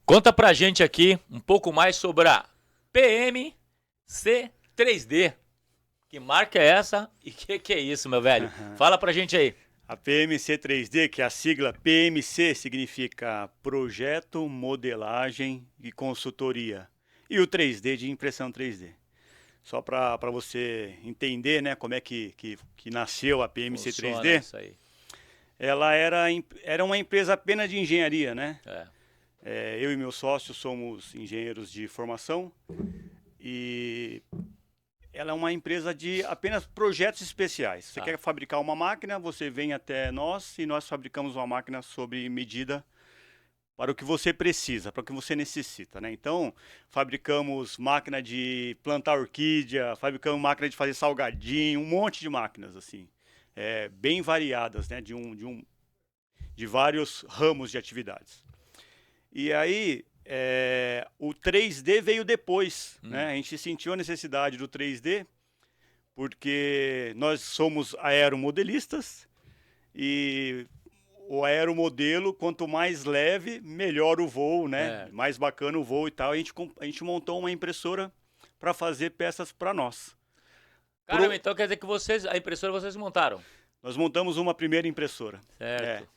Conta pra gente aqui um pouco mais sobre a PMC3D. Que marca é essa e que é isso, meu velho? Fala pra gente aí. A PMC3D, que é a sigla PMC, significa Projeto, Modelagem e Consultoria. E o 3D de impressão 3D. Só para você entender, né, como é que nasceu a PMC3D. Funciona isso aí. Ela era uma empresa apenas de engenharia, né? É. Eu e meu sócio somos engenheiros de formação e ela é uma empresa de apenas projetos especiais. Você quer fabricar uma máquina, você vem até nós e nós fabricamos uma máquina sob medida para o que você precisa, para o que você necessita, né? Então, fabricamos máquina de plantar orquídea, fabricamos máquina de fazer salgadinho, um monte de máquinas, assim, bem variadas, né? De vários ramos de atividades. E aí, o 3D veio depois, né? A gente sentiu a necessidade do 3D, porque nós somos aeromodelistas e o aeromodelo, quanto mais leve, melhor o voo, né? Mais bacana o voo e tal. A gente montou uma impressora para fazer peças para nós. Caramba, então quer dizer que a impressora vocês montaram? Nós montamos uma primeira impressora. Certo.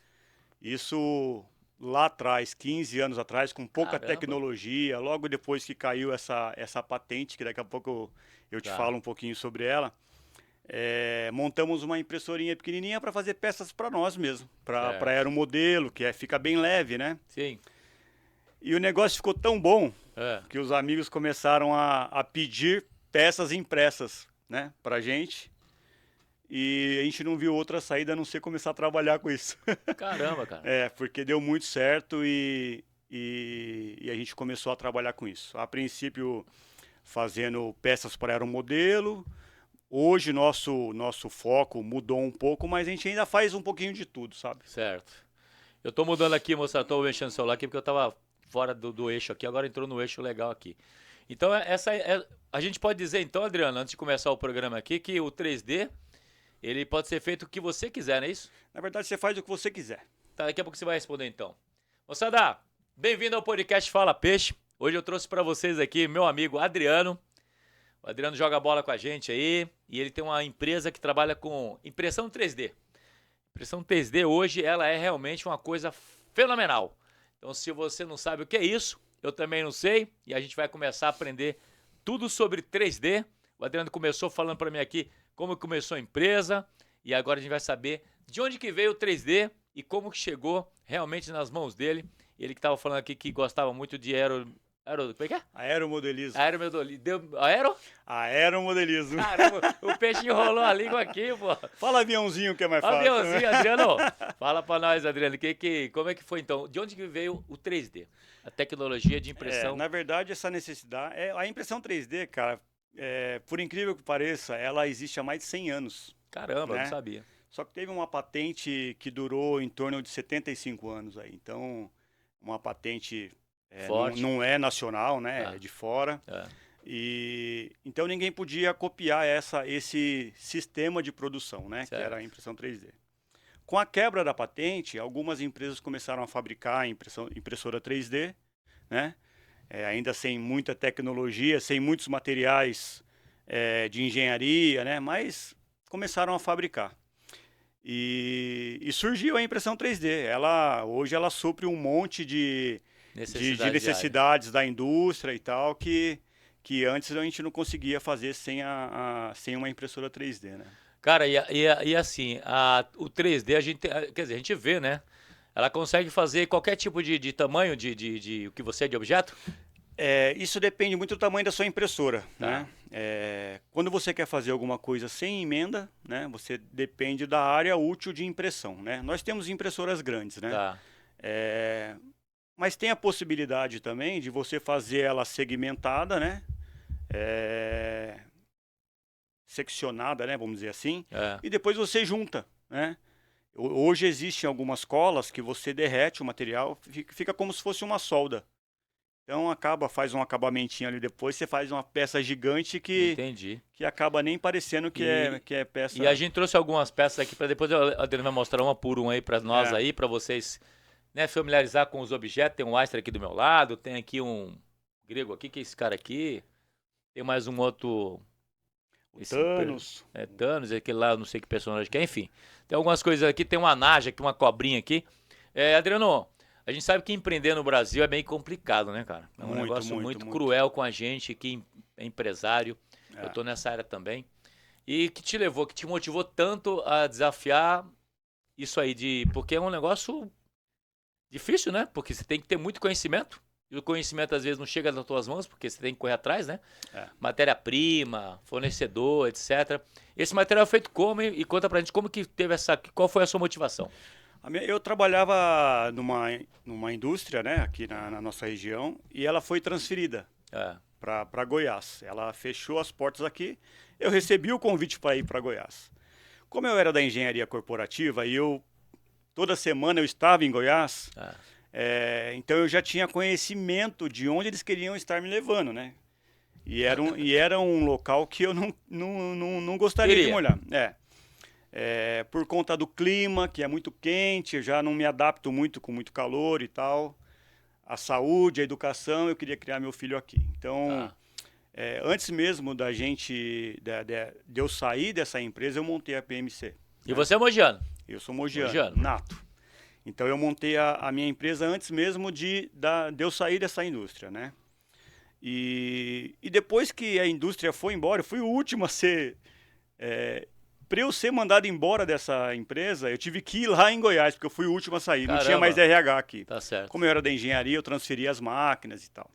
Isso lá atrás, 15 anos atrás, com pouca Caramba. tecnologia, logo depois que caiu essa patente, que daqui a pouco eu te falo um pouquinho sobre ela, montamos uma impressorinha pequenininha para fazer peças para nós mesmo, para aeromodelo, que fica bem leve, né? Sim. E o negócio ficou tão bom que os amigos começaram a pedir peças impressas, né, pra gente. E a gente não viu outra saída a não ser começar a trabalhar com isso. Caramba, cara. Porque deu muito certo e a gente começou a trabalhar com isso. A princípio, fazendo peças para aeromodelo. Hoje, nosso foco mudou um pouco, mas a gente ainda faz um pouquinho de tudo, sabe? Certo. Eu tô mudando aqui, moça, tô mexendo no celular aqui porque eu tava fora do eixo aqui, agora entrou no eixo legal aqui. Então, a gente pode dizer, então, Adriano, antes de começar o programa aqui, que o 3D, ele pode ser feito o que você quiser, não é isso? Na verdade, você faz o que você quiser. Tá, daqui a pouco você vai responder, então. Moçada, bem-vindo ao podcast Fala Peixe. Hoje eu trouxe pra vocês aqui meu amigo Adriano. O Adriano joga bola com a gente aí e ele tem uma empresa que trabalha com impressão 3D. Impressão 3D hoje, ela é realmente uma coisa fenomenal. Então, se você não sabe o que é isso, eu também não sei, e a gente vai começar a aprender tudo sobre 3D. O Adriano começou falando para mim aqui como começou a empresa, e agora a gente vai saber de onde que veio o 3D e como que chegou realmente nas mãos dele. Ele que estava falando aqui que gostava muito de como é que é? Aeromodelismo. Aeromodelismo. Caramba, o peixe enrolou a língua aqui, pô. Fala aviãozinho que é mais fácil. Aviãozinho, Adriano. Fala pra nós, Adriano, como é que foi então? De onde que veio o 3D? A tecnologia de impressão? Na verdade, essa necessidade... a impressão 3D, cara, por incrível que pareça, ela existe há mais de 100 anos. Caramba, né? Eu não sabia. Só que teve uma patente que durou em torno de 75 anos aí. Então, uma patente... não é nacional, né? É de fora. E então ninguém podia copiar esse sistema de produção, né? Que era a impressão 3D. Com a quebra da patente, algumas empresas começaram a fabricar impressora 3D, né? Ainda sem muita tecnologia, sem muitos materiais de engenharia, né? Mas começaram a fabricar. E surgiu a impressão 3D. Hoje ela supre um monte de necessidades da indústria e tal, que antes a gente não conseguia fazer sem uma impressora 3D, né? Cara, e assim, o 3D quer dizer, a gente vê, né? Ela consegue fazer qualquer tipo de tamanho de o que você é de objeto? Isso depende muito do tamanho da sua impressora, né? Quando você quer fazer alguma coisa sem emenda, né? Você depende da área útil de impressão, né? Nós temos impressoras grandes, né? Mas tem a possibilidade também de você fazer ela segmentada, né? Seccionada, né? Vamos dizer assim. E depois você junta, né? Hoje existem algumas colas que você derrete o material, fica como se fosse uma solda. Então faz um acabamentinho ali depois, você faz uma peça gigante que acaba nem parecendo que é peça. E a gente trouxe algumas peças aqui para depois a Adriana vai mostrar uma por uma aí para nós aí, para vocês né, familiarizar com os objetos. Tem um Astra aqui do meu lado, tem aqui um grego aqui, que é esse cara aqui. Tem mais um outro... Thanos. Thanos, aquele lá, eu não sei que personagem que é, enfim. Tem algumas coisas aqui, tem uma naja aqui, uma cobrinha aqui. Adriano, a gente sabe que empreender no Brasil é bem complicado, né, cara? É um negócio muito cruel com a gente que é empresário. Eu tô nessa área também. E que te levou, que te motivou tanto a desafiar isso aí, porque é um negócio difícil, né? Porque você tem que ter muito conhecimento. E o conhecimento às vezes não chega nas tuas mãos, porque você tem que correr atrás, né? Matéria-prima, fornecedor, etc. Esse material é feito como? E conta pra gente como que teve qual foi a sua motivação? Eu trabalhava numa indústria, né, aqui na nossa região, e ela foi transferida para Goiás. Ela fechou as portas aqui. Eu recebi o convite para ir para Goiás. Como eu era da engenharia corporativa e toda semana eu estava em Goiás, então eu já tinha conhecimento de onde eles queriam estar me levando, né? E era um local que eu não gostaria de molhar. Por conta do clima, que é muito quente, eu já não me adapto muito com muito calor e tal. A saúde, a educação, eu queria criar meu filho aqui. Então, antes mesmo de eu sair dessa empresa, eu montei a PMC. E você é mogiano? Eu sou mogiano, nato. Então, eu montei a minha empresa antes mesmo de eu sair dessa indústria, né? E depois que a indústria foi embora, eu fui o último a ser... para eu ser mandado embora dessa empresa, eu tive que ir lá em Goiás, porque eu fui o último a sair. Caramba. Não tinha mais RH aqui. Tá certo. Como eu era da engenharia, eu transferi as máquinas e tal.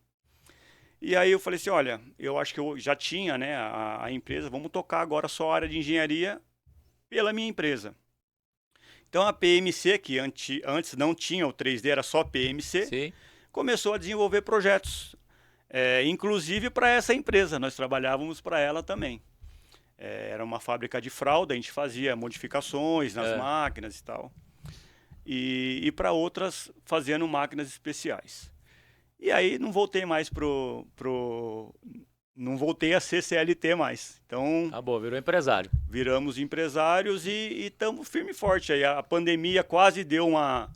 E aí eu falei assim, olha, eu acho que eu já tinha, né, a empresa, vamos tocar agora só a área de engenharia pela minha empresa. Então a PMC, que antes não tinha o 3D, era só PMC, Sim. começou a desenvolver projetos, inclusive para essa empresa, nós trabalhávamos para ela também. Era uma fábrica de fralda, a gente fazia modificações nas máquinas e tal. E para outras, fazendo máquinas especiais. E aí não voltei mais não voltei a ser CLT mais. Então... Acabou, virou empresário. Viramos empresários e estamos firme e forte. Aí a pandemia quase deu uma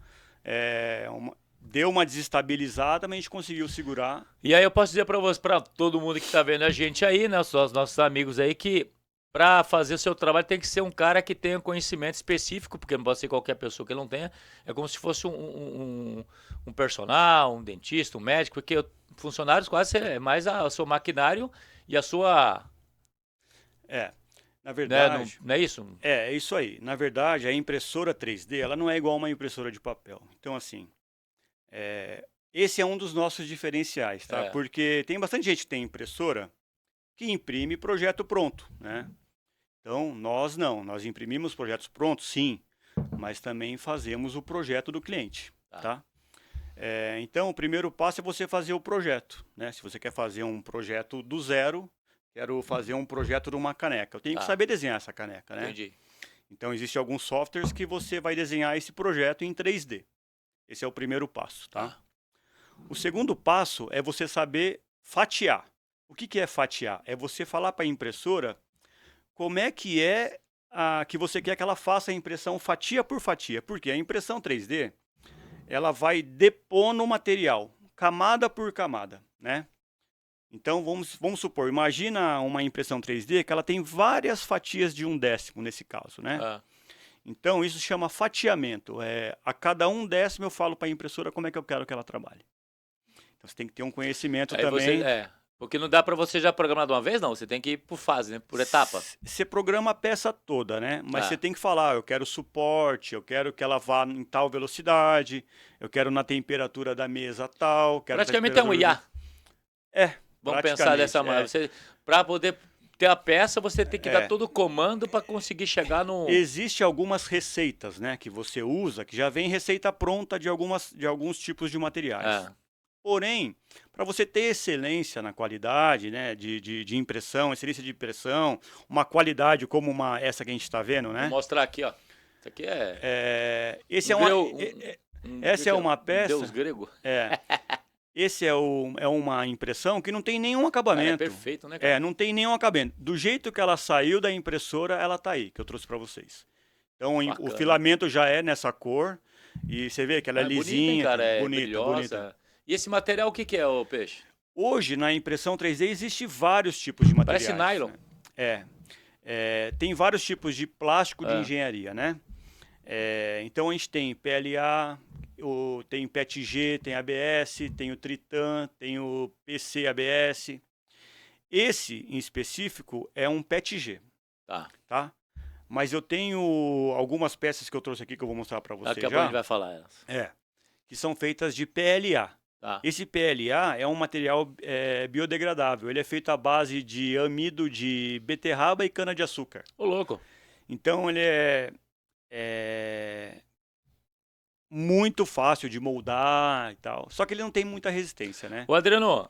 desestabilizada, mas a gente conseguiu segurar. E aí eu posso dizer para todo mundo que está vendo a gente aí, né, os nossos amigos aí, que para fazer o seu trabalho tem que ser um cara que tenha conhecimento específico, porque não pode ser qualquer pessoa que não tenha. É como se fosse um personal, um dentista, um médico, porque funcionários quase é mais o seu maquinário e a sua... Na verdade... Né? Não é isso? É isso aí. Na verdade, a impressora 3D, ela não é igual a uma impressora de papel. Então, assim, esse é um dos nossos diferenciais, tá? Porque tem bastante gente que tem impressora que imprime projeto pronto, né? Então, nós imprimimos projetos prontos, sim, mas também fazemos o projeto do cliente, tá? Então, o primeiro passo é você fazer o projeto, né? Se você quer fazer um projeto do zero, quero fazer um projeto de uma caneca, eu tenho que saber desenhar essa caneca, né? Entendi. Então, existem alguns softwares que você vai desenhar esse projeto em 3D. Esse é o primeiro passo, tá? O segundo passo é você saber fatiar. O que é fatiar? É você falar para a impressora como é que que você quer que ela faça a impressão fatia por fatia. Porque a impressão 3D, ela vai depondo o material, camada por camada, né? Então, vamos supor, imagina uma impressão 3D que ela tem várias fatias de 1/10 nesse caso, né? Então, isso chama fatiamento. A cada 1/10 eu falo para a impressora como é que eu quero que ela trabalhe. Então, você tem que ter um conhecimento também. Porque não dá para você já programar de uma vez, não. Você tem que ir por fase, né? Por etapa. Você programa a peça toda, né? Mas você tem que falar, eu quero suporte, eu quero que ela vá em tal velocidade, eu quero na temperatura da mesa tal. Praticamente é um IA. Vamos pensar dessa maneira. Para poder ter a peça, você tem que dar todo o comando para conseguir chegar no... Existem algumas receitas, né? Que você usa, que já vem receita pronta de alguns tipos de materiais. Porém, para você ter excelência na qualidade, né, de impressão, excelência de impressão, uma qualidade como essa que a gente está vendo, né? Vou mostrar aqui, ó. Isso aqui essa é uma peça... Deus grego. Esse é uma impressão que não tem nenhum acabamento. É perfeito, né, cara? Não tem nenhum acabamento. Do jeito que ela saiu da impressora, ela tá aí, que eu trouxe para vocês. Então, o filamento já é nessa cor. E você vê que ela é bonita, hein, lisinha, cara, é bonita, brilhosa. bonita. E esse material o que que é, ô Peixe? Hoje, na impressão 3D, existe vários tipos de materiais. Parece nylon. Né? Tem vários tipos de plástico de Ah. engenharia, né? Então a gente tem PLA, tem PETG, tem ABS, tem o Tritan, tem o PC ABS. Esse, em específico, é um PETG, tá? Mas eu tenho algumas peças que eu trouxe aqui que eu vou mostrar para você Daqui a pouco a gente vai falar elas. que são feitas de PLA. Tá. Esse PLA é um material biodegradável. Ele é feito à base de amido de beterraba e cana-de-açúcar. Ô, louco. Então ele é muito fácil de moldar e tal. Só que ele não tem muita resistência, né? Ô, Adriano,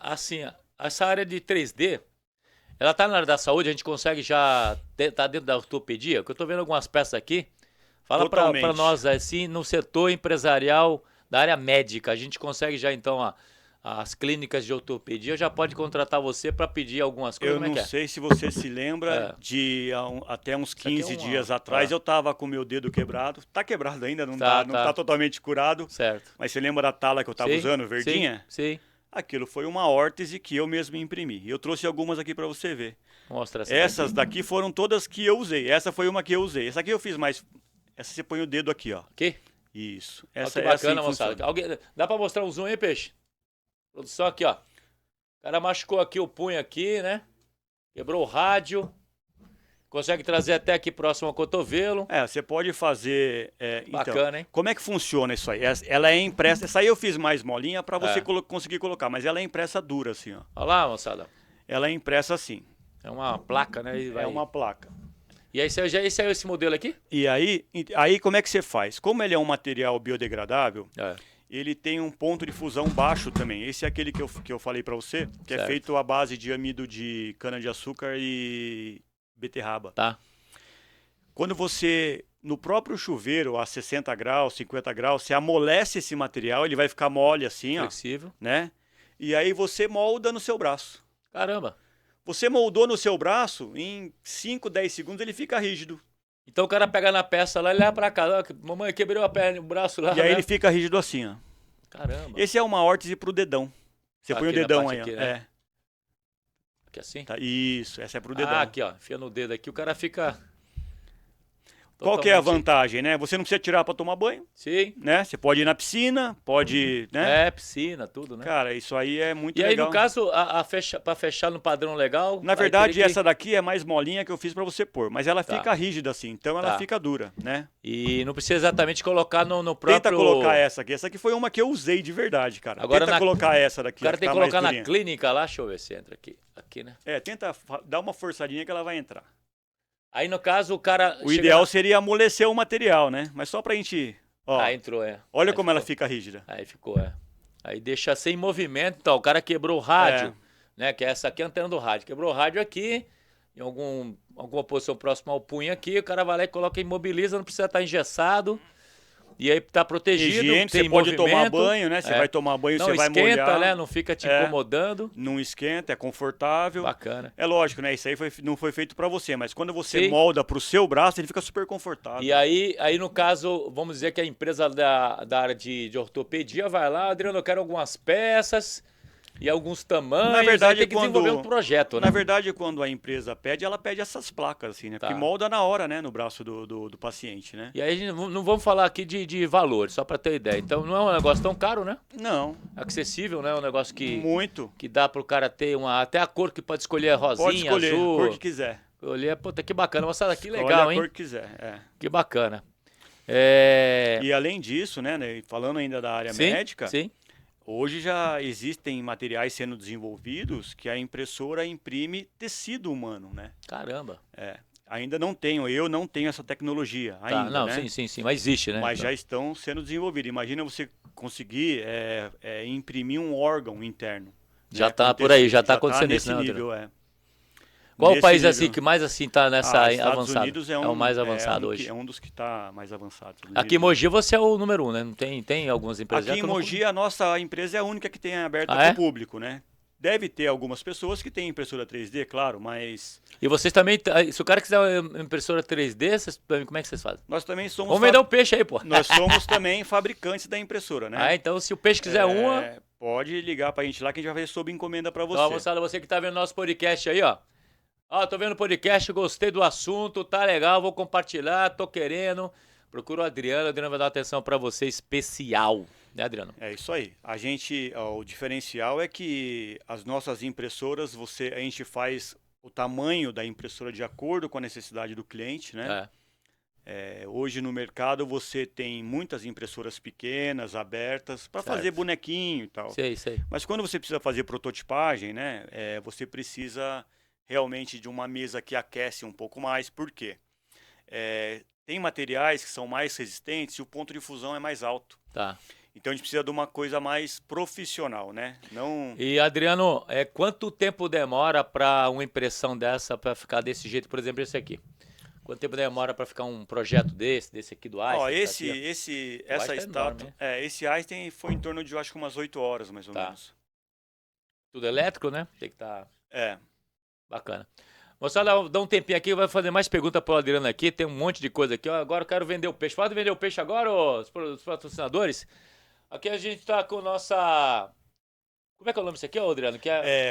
assim, essa área de 3D, ela tá na área da saúde, a gente consegue já tá dentro da ortopedia? Que eu tô vendo algumas peças aqui. Fala pra nós, assim, no setor empresarial da área médica, a gente consegue já, então, as clínicas de ortopedia já pode contratar você para pedir algumas coisas? Eu não sei se você se lembra de até uns 15 dias atrás eu tava com o meu dedo quebrado. Tá quebrado ainda, não tá totalmente curado. Certo. Mas você lembra da tala que eu tava usando, verdinha? Sim. Aquilo foi uma órtese que eu mesmo imprimi. Eu trouxe algumas aqui para você ver. Mostra essas daqui foram todas que eu usei. Essa foi uma que eu usei. Essa aqui eu fiz mais. Essa você põe o dedo aqui, ó. Aqui? Isso. Essa que bacana, moçada. Dá para mostrar um zoom aí, Peixe? Produção aqui, ó. O cara machucou aqui o punho aqui, né? Quebrou o rádio. Consegue trazer até aqui próximo ao cotovelo. Você pode fazer... Bacana, então, hein? como é que funciona isso aí? Ela é impressa... Essa aí eu fiz mais molinha para você conseguir colocar, mas ela é impressa dura, assim, ó. Olha lá, moçada. Ela é impressa assim. É uma placa, né? É uma placa. E aí, esse é esse modelo aqui? E aí como é que você faz? Como ele é um material biodegradável, ele tem um ponto de fusão baixo também. Esse é aquele que eu falei para você, que é feito à base de amido de cana-de-açúcar e beterraba. Tá. Quando você, no próprio chuveiro, a 60 graus, 50 graus, você amolece esse material, ele vai ficar mole assim, flexível, né? E aí você molda no seu braço. Caramba. Você moldou no seu braço, em 5, 10 segundos ele fica rígido. Então o cara pega na peça lá e leva pra casa. Mamãe, quebrou a perna, o braço lá. E aí ele fica rígido assim, ó. Caramba. Esse é uma órtese pro dedão. Você põe o dedão aí, ó. Né? Aqui assim? Tá, isso, essa é pro dedão. Aqui, ó. Enfia no dedo aqui, o cara fica... Qual que é a vantagem, né? Você não precisa tirar para tomar banho. Sim. Né? Você pode ir na piscina, pode, né? Piscina, tudo, né? Cara, isso aí é muito legal. E aí, legal. no caso, para fechar no padrão legal... Na verdade, essa daqui é mais molinha que eu fiz para você pôr, mas ela fica rígida assim, então ela fica dura, né? E não precisa exatamente colocar no próprio... Tenta colocar essa aqui. Essa aqui foi uma que eu usei de verdade, cara. Agora tenta colocar essa daqui. O cara tem que colocar na clínica lá, deixa eu ver se entra aqui. Aqui, né? Tenta dar uma forçadinha que ela vai entrar. Aí, no caso, o cara... O ideal seria amolecer o material, né? Mas só pra gente... Ó, entrou, Olha como ela fica rígida. Aí ficou, Aí deixa sem movimento. Então, o cara quebrou o rádio, né? Que essa aqui é a antena do rádio. Quebrou o rádio aqui, em alguma posição próxima ao punho aqui. O cara vai lá e coloca, imobiliza, não precisa estar engessado. E aí tá protegido, higiene, tem você pode tomar banho, né? Você vai tomar banho, você vai molhar. Não esquenta, né? Não fica te incomodando. Não esquenta, é confortável. Bacana. É lógico, né? Isso aí não foi feito para você, mas quando você molda pro seu braço, ele fica super confortável. E aí no caso, vamos dizer que a empresa da área de ortopedia vai lá, Adriano, eu quero algumas peças... E alguns tamanhos, na verdade, tem que desenvolver um projeto, né? Na verdade, quando a empresa pede, ela pede essas placas, assim, né? Porque molda na hora, né? No braço do paciente, né? E aí, não vamos falar aqui de valor, só para ter ideia. Então, não é um negócio tão caro, né? Não. Acessível, né? É um negócio que... Muito. Que dá pro cara ter até a cor que pode escolher, rosinha, pode escolher, azul. a cor que quiser. Olhei, puta, que bacana. Moçada, que legal, hein? A cor que quiser, Que bacana. E além disso, né? Falando ainda da área médica... Sim. Hoje já existem materiais sendo desenvolvidos que a impressora imprime tecido humano, né? Caramba. Ainda não tenho, eu não tenho essa tecnologia ainda, não, né? Sim, mas existe, né? Mas já estão sendo desenvolvidos. Imagina você conseguir imprimir um órgão interno. Já está por aí, já está acontecendo isso, né? Nível, Qual o país assim que mais assim está nessa avançada? Estados Unidos é o mais avançado hoje. É um dos que está mais avançado. Aqui em Mogi você é o número 1, né? Não tem algumas empresas. Aqui em Mogi a nossa empresa é a única que tem aberta para o público, né? Deve ter algumas pessoas que têm impressora 3D, claro, mas E vocês também, se o cara quiser uma impressora 3D, como é que vocês fazem? nós também somos Vamos vender um peixe aí, pô. nós somos também fabricantes da impressora, né? Ah, então se o peixe quiser uma... Pode ligar pra gente lá que a gente vai fazer sob encomenda pra você. Então, moçada, você que tá vendo nosso podcast aí, ó. Ó, tô vendo o podcast, gostei do assunto, tá legal, vou compartilhar, tô querendo. Procura o Adriano vai dar uma atenção pra você especial, né, Adriano? É isso aí. O diferencial é que as nossas impressoras, a gente faz o tamanho da impressora de acordo com a necessidade do cliente, né? Hoje no mercado você tem muitas impressoras pequenas, abertas, para fazer bonequinho e tal. Sei. Mas quando você precisa fazer prototipagem, né? Você precisa realmente de uma mesa que aquece um pouco mais. Por quê? Tem materiais que são mais resistentes e o ponto de fusão é mais alto. Tá. Então a gente precisa de uma coisa mais profissional, né? Não... E Adriano, quanto tempo demora para uma impressão dessa para ficar desse jeito, por exemplo, esse aqui? Quanto tempo demora para ficar um projeto desse aqui do Einstein? Ó, esse estátua, esse Einstein foi em torno de, eu acho que umas 8 horas, mais ou menos. Tudo elétrico, né? Tem que estar... É. Bacana. Moçada, dá um tempinho aqui, vai fazer mais perguntas pro Adriano aqui, tem um monte de coisa aqui. Ó, agora eu quero vender o peixe. Pode vender o peixe agora, os patrocinadores? Aqui a gente tá com nossa... Como é que é o nome disso aqui, Adriano? Que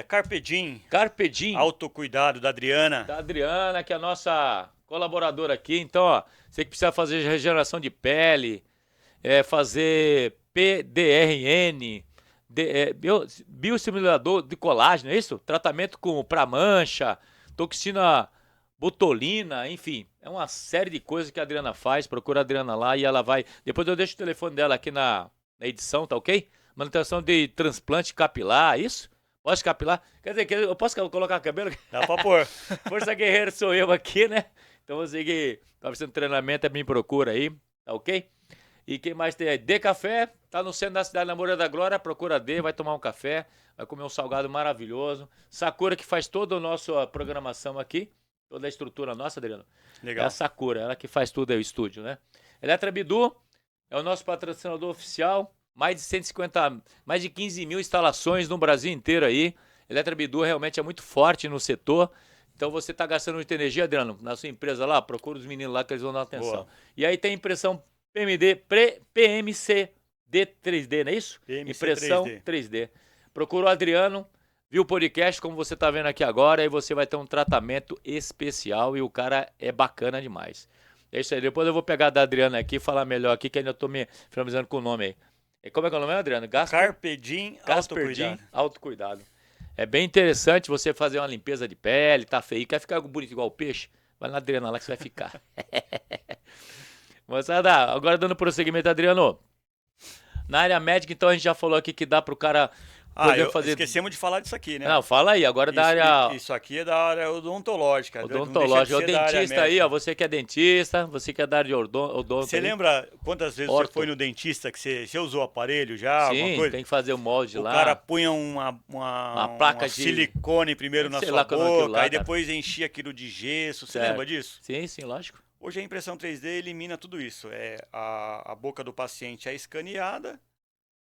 Carpe Diem. Carpe Diem. Autocuidado, da Adriana. Da Adriana, que é a nossa colaboradora aqui. Então, ó, você que precisa fazer regeneração de pele, fazer PDRN, bioestimulador de colágeno, é isso? Tratamento para mancha, toxina botulina, enfim. É uma série de coisas que a Adriana faz. Procura a Adriana lá e ela vai... Depois eu deixo o telefone dela aqui na edição, tá ok? Manutenção de transplante capilar, isso? Pode capilar? Quer dizer, eu posso colocar cabelo? Dá pra pôr. Força Guerreiro sou eu aqui, né? Então você que tá precisando de treinamento, me procura aí, tá ok? E quem mais tem aí? D Café, tá no centro da cidade, na Moura da Glória, procura D, vai tomar um café, vai comer um salgado maravilhoso. Sakura que faz toda a nossa programação aqui, toda a estrutura nossa, Adriano. Legal. É a Sakura, ela que faz tudo aí, o estúdio, né? Eletra Bidu é o nosso patrocinador oficial, mais de 15 mil instalações no Brasil inteiro aí. Eletra Bidu realmente é muito forte no setor. Então você tá gastando muita energia, Adriano, na sua empresa lá, procura os meninos lá que eles vão dar atenção. Boa. E aí tem impressão PMCD 3D, não é isso? PMC Impressão 3D. Procura o Adriano, viu o podcast como você tá vendo aqui agora, e você vai ter um tratamento especial e o cara é bacana demais. É isso aí, depois eu vou pegar da Adriana aqui e falar melhor aqui, que ainda tô me familiarizando com o nome aí. Como é que é o nome, Adriano? Carpe Diem, autocuidado. Autocuidado. É bem interessante você fazer uma limpeza de pele, tá feio, quer ficar bonito igual o peixe? Vai na Adriana lá que você vai ficar. Moçada, agora dando prosseguimento, Adriano. Na área médica, então, a gente já falou aqui que dá pro cara poder fazer... Esquecemos de falar disso aqui, né? Não, fala aí, agora da área... Isso aqui é da área odontológica. Odontológica, o dentista aí, ó, você que é dentista, você que é da área de odonto. Você lembra quantas vezes você foi no dentista que você usou o aparelho já? Sim, alguma coisa? Tem que fazer o molde lá. O cara punha uma placa de silicone primeiro na sua boca, aí depois enchia aquilo de gesso. Você lembra disso? Sim, lógico. Hoje a impressão 3D elimina tudo isso. A boca do paciente é escaneada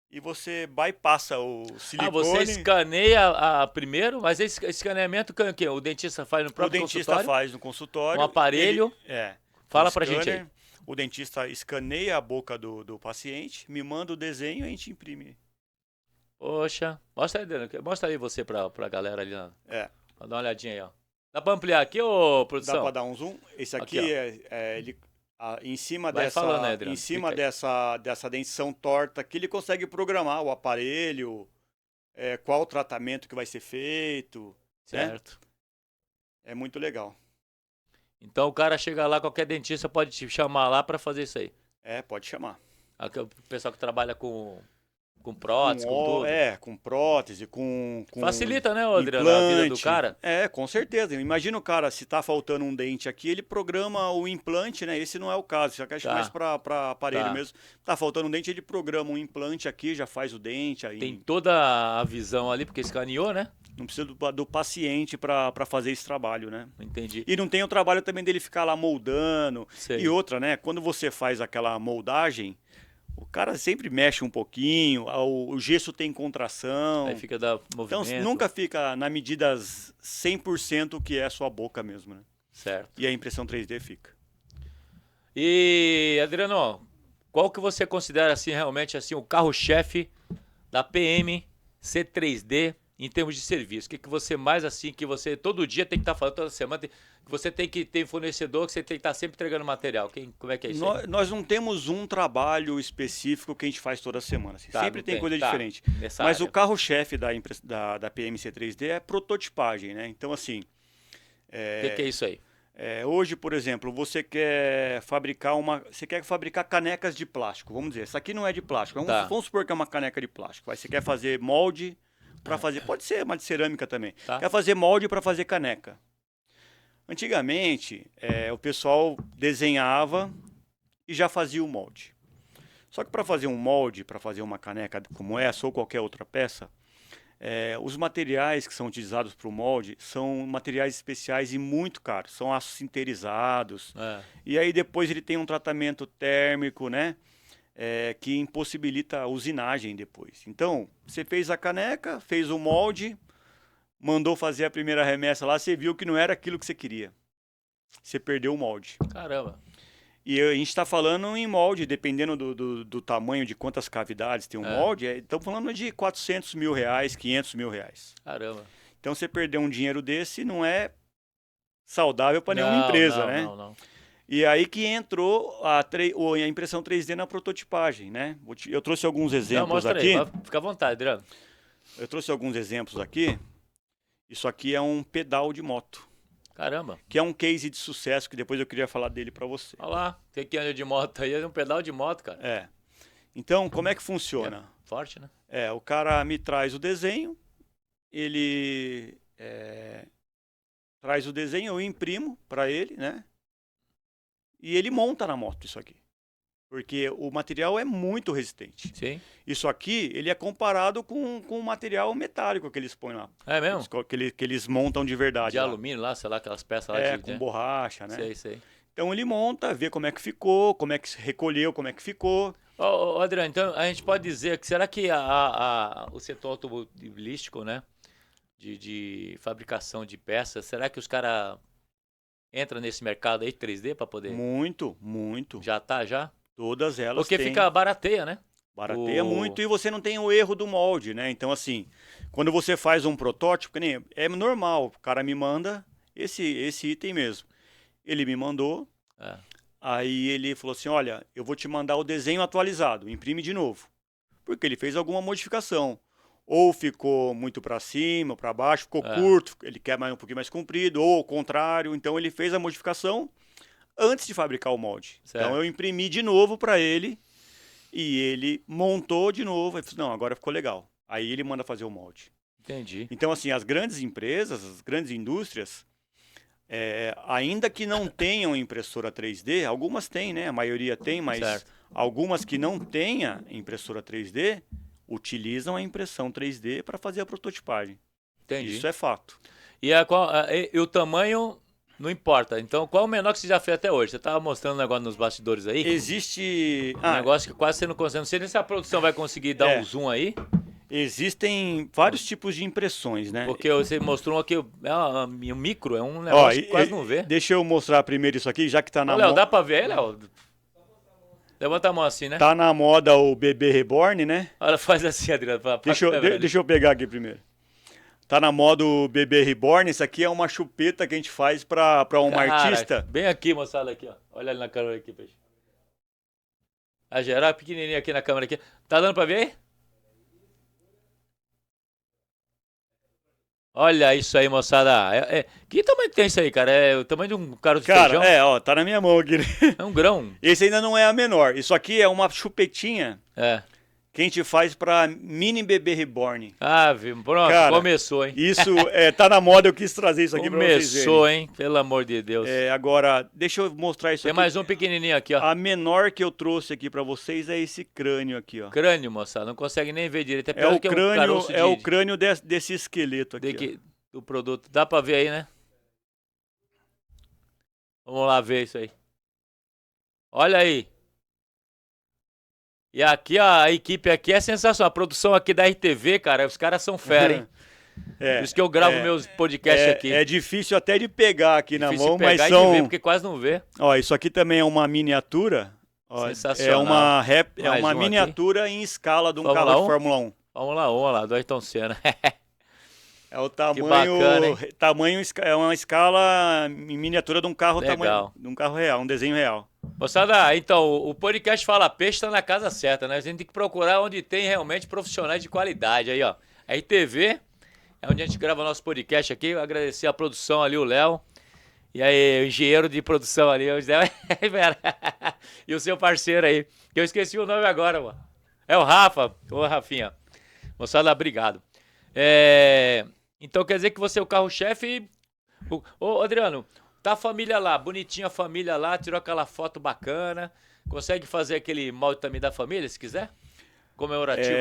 e você bypassa o silicone. Você escaneia primeiro, mas esse escaneamento o dentista faz no próprio consultório? O dentista faz no consultório. Um aparelho. Fala pra gente aí. O dentista escaneia a boca do paciente, me manda o desenho e a gente imprime. Poxa, mostra aí você pra galera ali. Dá uma olhadinha aí, ó. Dá pra ampliar aqui, ô produção? Dá pra dar um zoom? Esse aqui ele... em cima dessa dentição torta que ele consegue programar o aparelho, qual o tratamento que vai ser feito. Certo. Né? É muito legal. Então o cara chega lá, qualquer dentista pode te chamar lá para fazer isso aí. Pode chamar. O pessoal que trabalha com prótese, com tudo. Com prótese, com facilita, né, Adriano, a vida do cara? Com certeza. Imagina o cara, se tá faltando um dente aqui, ele programa o implante, né? Esse não é o caso, isso aqui é mais para aparelho mesmo. Tá faltando um dente, ele programa um implante aqui, já faz o dente. Aí... Tem toda a visão ali, porque escaneou, né? Não precisa do paciente para fazer esse trabalho, né? Entendi. E não tem o trabalho também dele ficar lá moldando. Sei. E outra, né? Quando você faz aquela moldagem, O cara sempre mexe um pouquinho, o gesso tem contração. Aí fica da Então movimento. nunca fica na medida 100% que é a sua boca mesmo, né? Certo. E a impressão 3D fica. E, Adriano, qual que você considera assim realmente assim o carro-chefe da PM C3D em termos de serviço? O que você mais assim que você todo dia tem que estar falando, toda semana, que você tem que ter fornecedor, que você tem que estar sempre entregando material? Como é que é isso aí? Nós não temos um trabalho específico que a gente faz toda semana. Assim. Tá, Sempre não tem coisa tá, diferente. nessa Mas o área. carro-chefe da PMC 3D é prototipagem, né? Então, assim, O que é isso aí? hoje, por exemplo, você quer fabricar canecas de plástico. Vamos dizer, essa aqui não é de plástico. Tá. Vamos supor que é uma caneca de plástico. Aí você quer fazer molde para fazer. Pode ser uma de cerâmica também. Tá. Quer fazer molde para fazer caneca. Antigamente, o pessoal desenhava e já fazia o molde. Só que para fazer um molde, para fazer uma caneca como essa ou qualquer outra peça, os materiais que são utilizados para o molde são materiais especiais e muito caros. São aços sinterizados. E aí depois ele tem um tratamento térmico, né? Que impossibilita a usinagem depois. Então, você fez a caneca, fez o molde, mandou fazer a primeira remessa lá, você viu que não era aquilo que você queria. Você perdeu o molde. Caramba. E a gente está falando em molde, dependendo do tamanho, de quantas cavidades tem um molde, estamos falando de 400 mil reais, 500 mil reais. Caramba. Então você perder um dinheiro desse não é saudável para nenhuma empresa, né? Não. E aí que entrou a impressão 3D na prototipagem, né? Eu trouxe alguns exemplos mostra aqui. aí, fica à vontade, Adriano. Eu trouxe alguns exemplos aqui. Isso aqui é um pedal de moto. Caramba. Que é um case de sucesso que depois eu queria falar dele para você. Olha lá, tem que anda de moto aí, é um pedal de moto, cara. Então, como é que funciona? Forte, né? O cara me traz o desenho, ele traz o desenho, eu imprimo para ele, né? E ele monta na moto isso aqui. Porque o material é muito resistente. Sim. Isso aqui, ele é comparado com o material metálico que eles põem lá. É mesmo? Que eles montam de verdade. De alumínio lá, sei lá, aquelas peças lá. Com borracha, né? Sei. Então ele monta, vê como é que ficou, como é que se recolheu, como é que ficou. Ô, Adriano, então a gente pode dizer que será que o setor automobilístico, né? De fabricação de peças, será que os caras entram nesse mercado aí 3D para poder... Muito. Já tá, já? Todas elas Porque têm. fica barateia, né? Barateia muito e você não tem o erro do molde, né? Então, assim, quando você faz um protótipo, que nem é normal, o cara me manda esse item mesmo. Ele me mandou, aí ele falou assim, olha, eu vou te mandar o desenho atualizado, imprime de novo. Porque ele fez alguma modificação. Ou ficou muito para cima, para baixo, ficou curto, ele quer um pouquinho mais comprido, ou o contrário. Então, ele fez a modificação antes de fabricar o molde. Certo. Então, eu imprimi de novo para ele. E ele montou de novo, e falou, não, agora ficou legal. Aí ele manda fazer o molde. Entendi. Então, assim, as grandes empresas, as grandes indústrias, ainda que não tenham impressora 3D, algumas têm, né? A maioria tem, mas algumas que não tenham impressora 3D, utilizam a impressão 3D para fazer a prototipagem. Entendi. Isso é fato. E o tamanho... Não importa. Então, qual é o menor que você já fez até hoje? Você estava mostrando um negócio nos bastidores aí? Existe... Um negócio que quase você não consegue. Não sei nem se a produção vai conseguir dar um zoom aí. Existem vários tipos de impressões, né? Porque você mostrou aqui, um micro, é um negócio que quase não vê. Deixa eu mostrar primeiro isso aqui, já que tá na moda. Léo, dá pra ver aí, Léo? Levanta a mão assim, né? Tá na moda o bebê reborn, né? Olha, faz assim, Adriano. Deixa eu pegar aqui primeiro. Tá na moda o bebê reborn, isso aqui é uma chupeta que a gente faz pra um artista. Bem aqui, moçada, aqui, ó. Olha ali na câmera aqui, peixe. A geral pequenininha aqui na câmera aqui. Tá dando pra ver aí? Olha isso aí, moçada. Que tamanho tem isso aí, cara? É o tamanho de um caroço de feijão? Cara, tá na minha mão aqui. É um grão. Esse ainda não é a menor. Isso aqui é uma chupetinha que a gente faz pra mini bebê reborn. Pronto, cara, começou, hein? Isso, tá na moda, eu quis trazer isso aqui pra vocês verem. Começou, hein? Pelo amor de Deus. Agora, deixa eu mostrar isso aqui. Tem mais um pequenininho aqui, ó. A menor que eu trouxe aqui pra vocês é esse crânio aqui, ó. Crânio, moçada, não consegue nem ver direito. É o crânio desse esqueleto aqui. Do produto. Dá pra ver aí, né? Vamos lá ver isso aí. Olha aí. E aqui a equipe aqui é sensacional. A produção aqui da RTV, cara, os caras são fera, hein? Por isso que eu gravo meus podcasts aqui. É difícil até de pegar aqui na mão, mas pegar são... e de ver, porque quase não vê. Ó, isso aqui também é uma miniatura. Ó, sensacional. É uma miniatura aqui em escala de um Fórmula carro 1? de Fórmula 1. Fórmula 1, olha lá, do Ayrton Senna. É o tamanho, bacana, é uma escala em miniatura de um carro de um carro real, um desenho real. Moçada, então, o podcast Fala Peixe tá na casa certa, né? A gente tem que procurar onde tem realmente profissionais de qualidade. Aí, ó, a RTV é onde a gente grava nosso podcast aqui. Eu agradecer a produção ali, o Léo. E aí, o engenheiro de produção ali, o Zé. E o seu parceiro aí, que eu esqueci o nome agora, mano. É o Rafa. Ô, Rafinha. Moçada, obrigado. Então quer dizer que você é o carro-chefe. Ô, Adriano, tá a família lá, bonitinha a família lá, tirou aquela foto bacana. Consegue fazer aquele molde também da família, se quiser? Comemorativo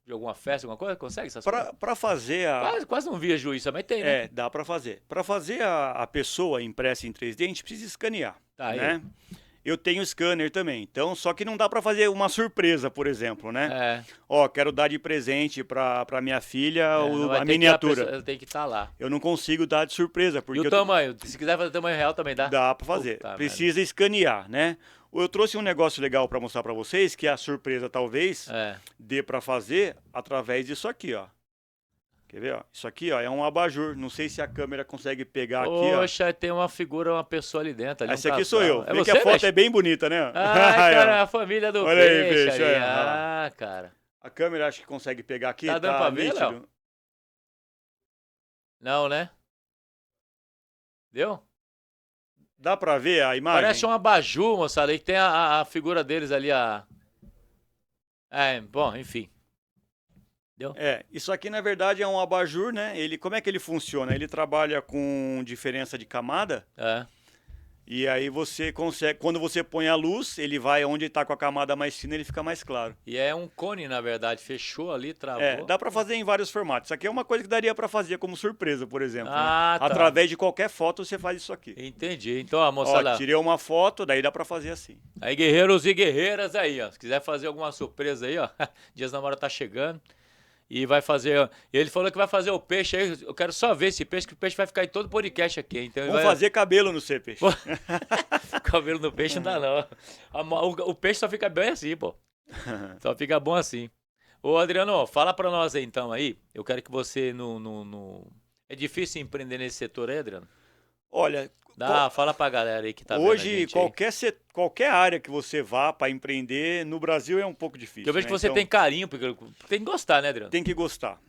de alguma festa, alguma coisa? Consegue essas coisas? Para fazer a... Quase não via juízo, mas tem, né? Dá para fazer. Para fazer a pessoa impressa em 3D, a gente precisa escanear, Tá, né? Eu tenho scanner também, então só que não dá para fazer uma surpresa, por exemplo, né? Ó, quero dar de presente para minha filha a miniatura. Ela tem que estar lá. Eu não consigo dar de surpresa. Porque E o tamanho? Se quiser fazer tamanho real também dá? Dá para fazer. Precisa escanear, né? Eu trouxe um negócio legal para mostrar para vocês, que a surpresa talvez dê para fazer através disso aqui, ó. Quer ver, ó? Isso aqui, ó, é um abajur. Não sei se a câmera consegue pegar aqui, ó. Poxa, tem uma figura, uma pessoa ali dentro. Ali esse aqui sou eu. É Vê você, que a foto Peixe? é bem bonita, né? Ah, cara, a família do Olha aí, Peixe Peixe. ali. Ah, cara. A câmera acho que consegue pegar aqui. Tá dando pra ver, Léo? Não, né? Deu? Dá pra ver a imagem? Parece um abajur, moçada, aí que tem a figura deles ali, bom, enfim. Deu? Isso aqui na verdade é um abajur, né? Como é que ele funciona? Ele trabalha com diferença de camada. E aí você consegue, quando você põe a luz, ele vai onde está com a camada mais fina, ele fica mais claro. E é um cone, na verdade, fechou ali, travou. Dá para fazer em vários formatos. Isso aqui é uma coisa que daria para fazer como surpresa, por exemplo. Ah, né? tá. Através de qualquer foto você faz isso aqui. Entendi. Então, a moçada... Ó, tirei uma foto, daí dá para fazer assim. Aí, guerreiros e guerreiras aí, ó. Se quiser fazer alguma surpresa aí, ó. Dias Namora tá chegando. E vai fazer... Ele falou que vai fazer o peixe aí. Eu quero só ver esse peixe, que o peixe vai ficar em todo podcast aqui. Então Vamos fazer cabelo no seu peixe. Cabelo no peixe não dá, não. O peixe só fica bem assim, pô. Só fica bom assim. Ô, Adriano, fala pra nós aí, então, aí. Eu quero que você É difícil empreender nesse setor aí, Adriano? Olha... Fala pra galera aí que tá hoje, vendo a gente qualquer área que você vá para empreender, no Brasil é um pouco difícil. Eu vejo que você então, tem carinho, porque tem que gostar, né, Adriano? Tem que gostar.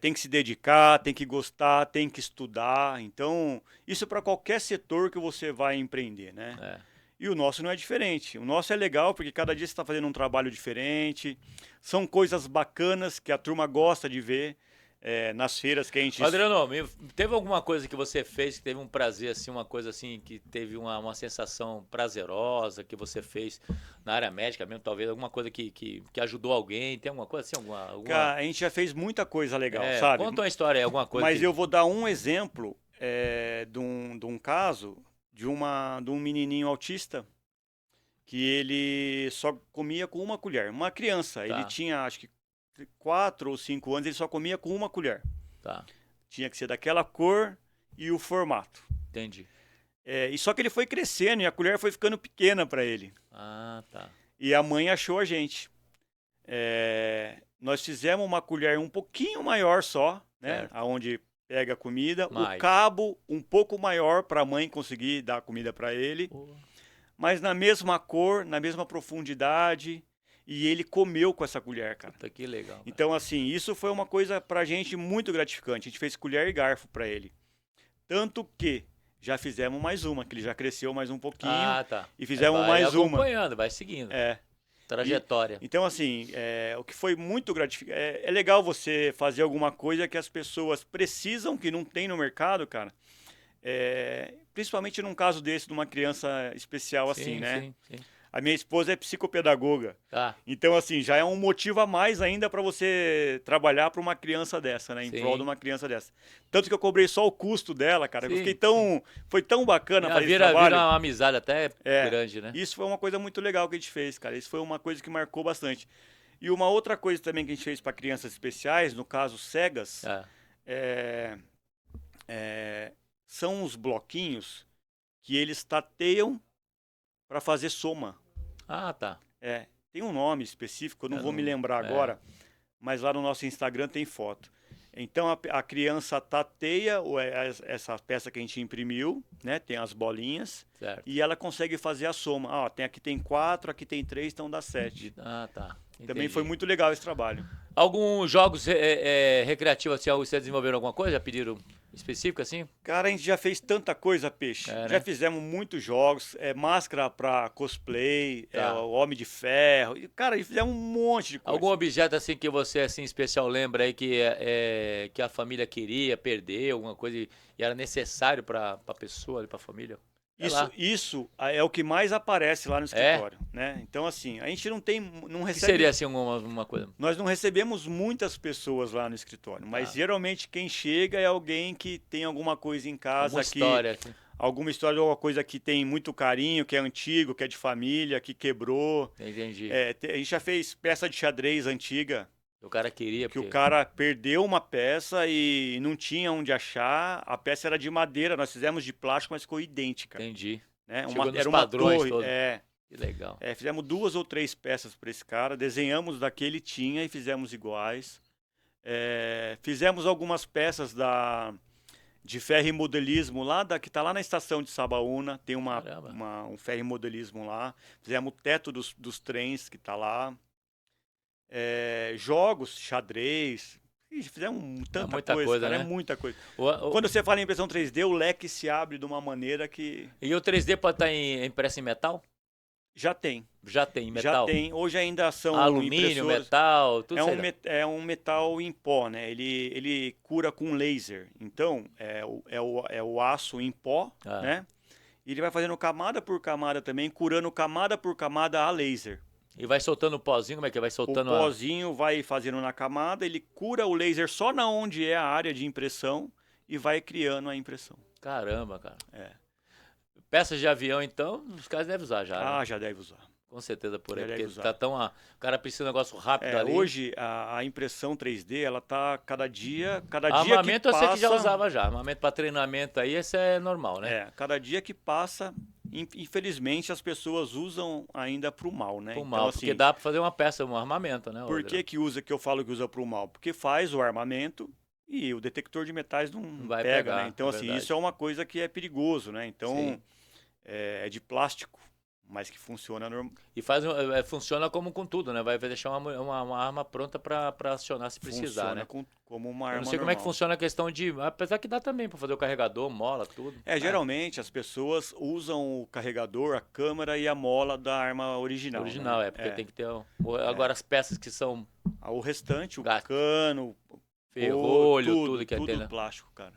Tem que se dedicar, tem que gostar, tem que estudar. Então, isso para qualquer setor que você vai empreender, né? E o nosso não é diferente. O nosso é legal porque cada dia você está fazendo um trabalho diferente. São coisas bacanas que a turma gosta de ver. Nas feiras que a gente... Adriano, teve alguma coisa que você fez que teve um prazer, assim, uma coisa assim, que teve uma sensação prazerosa que você fez na área médica mesmo, talvez alguma coisa que ajudou alguém? Tem alguma coisa assim? Cara, a gente já fez muita coisa legal, sabe? Conta uma história aí, alguma coisa. Mas eu vou dar um exemplo de um caso de um menininho autista que ele só comia com uma colher. Uma criança, ele tinha, acho que 4 ou 5 anos, ele só comia com uma colher. Tá. Tinha que ser daquela cor e o formato. Entendi. E só que ele foi crescendo e a colher foi ficando pequena para ele. Ah, tá. E a mãe achou a gente. Nós fizemos uma colher um pouquinho maior só, né? Aonde pega a comida. O cabo um pouco maior para a mãe conseguir dar comida para ele. Mas na mesma cor, na mesma profundidade... E ele comeu com essa colher, cara. Puta, que legal. Cara. Então, assim, isso foi uma coisa pra gente muito gratificante. A gente fez colher e garfo pra ele. Tanto que já fizemos mais uma, que ele já cresceu mais um pouquinho. Ah, tá. E fizemos mais uma. Vai acompanhando, vai seguindo. Trajetória. Então, assim, o que foi muito gratificante... É legal você fazer alguma coisa que as pessoas precisam, que não tem no mercado, cara. Principalmente num caso desse, de uma criança especial assim, né? Sim. A minha esposa é psicopedagoga. Tá. Então, assim, já é um motivo a mais ainda para você trabalhar para uma criança dessa, né? Em Sim. prol de uma criança dessa. Tanto que eu cobrei só o custo dela, cara. Eu Sim, fiquei tão... Foi tão bacana fazer esse Vira trabalho. uma amizade até grande, né? Isso foi uma coisa muito legal que a gente fez, cara. Isso foi uma coisa que marcou bastante. E uma outra coisa também que a gente fez para crianças especiais, no caso cegas, são os bloquinhos que eles tateiam para fazer soma. Ah, tá. Tem um nome específico, eu não vou me lembrar agora, mas lá no nosso Instagram tem foto. Então a criança tateia essa peça que a gente imprimiu, né? Tem as bolinhas, certo. E ela consegue fazer a soma. Aqui tem 4, aqui tem 3, então dá 7. Ah, tá. Entendi. Também foi muito legal esse trabalho. Alguns jogos recreativos, assim, vocês desenvolveram alguma coisa? Já pediram específico, assim? Cara, a gente já fez tanta coisa, Peixe. Né? Já fizemos muitos jogos. Máscara pra cosplay, Tá. o Homem de Ferro. Cara, fizemos um monte de coisa. Algum objeto, assim, que você, assim, especial lembra aí que a família queria perder, alguma coisa e era necessário pra pessoa, pra família? Isso é o que mais aparece lá no escritório, né? Então, assim, a gente não recebe... Que seria, assim, uma coisa? Nós não recebemos muitas pessoas lá no escritório, mas geralmente quem chega é alguém que tem alguma coisa em casa, alguma história, alguma coisa que tem muito carinho, que é antigo, que é de família, que quebrou. Entendi. A gente já fez peça de xadrez antiga. O cara queria. Que o cara perdeu uma peça e não tinha onde achar. A peça era de madeira, nós fizemos de plástico, mas ficou idêntica. Entendi. Né? Era uma torre. Todos. Que legal. Fizemos 2 ou 3 peças para esse cara, desenhamos da que ele tinha e fizemos iguais. Fizemos algumas peças de ferromodelismo lá, que está lá na estação de Sabaúna. Tem um ferromodelismo lá. Fizemos o teto dos trens que está lá. Jogos, xadrez, fizemos tanta coisa, cara, né? É muita coisa. Quando você fala em impressão 3D, o leque se abre de uma maneira que... E o 3D pode estar impresso em metal? Já tem. Já tem metal? Já tem. Hoje ainda são alumínio, metal, tudo é um metal em pó, né? Ele cura com laser. Então, é o aço em pó, né? E ele vai fazendo camada por camada também, curando camada por camada a laser. E vai soltando o pozinho, como é que vai soltando? O pozinho vai fazendo na camada, ele cura o laser só na onde é a área de impressão e vai criando a impressão. Caramba, cara. Peças de avião, então, os caras devem usar já. Já deve usar. Com certeza por aí, porque o cara precisa de um negócio rápido ali. Hoje, a impressão 3D, ela tá cada dia que passa... Armamento eu sei que já usava já. Armamento para treinamento aí, esse é normal, né? Cada dia que passa... Infelizmente, as pessoas usam ainda pro mal, né? Pro mal, porque dá para fazer uma peça, um armamento, né? Por que eu falo que usa pro mal? Porque faz o armamento e o detector de metais não vai pega, pegar, né? Então, assim, isso é uma coisa que é perigoso, né? Então, é de plástico, mas que funciona normal. E funciona como com tudo, né? Vai deixar uma arma pronta para acionar se precisar, funciona, né? Como uma arma Eu não sei normal. Como é que funciona a questão de... Apesar que dá também para fazer o carregador, mola, tudo. Geralmente as pessoas usam o carregador, a câmera e a mola da arma original. Original, né? Porque tem que ter... Agora as peças que são... O restante, o cano, ferrolho, tudo que é tudo plástico, cara.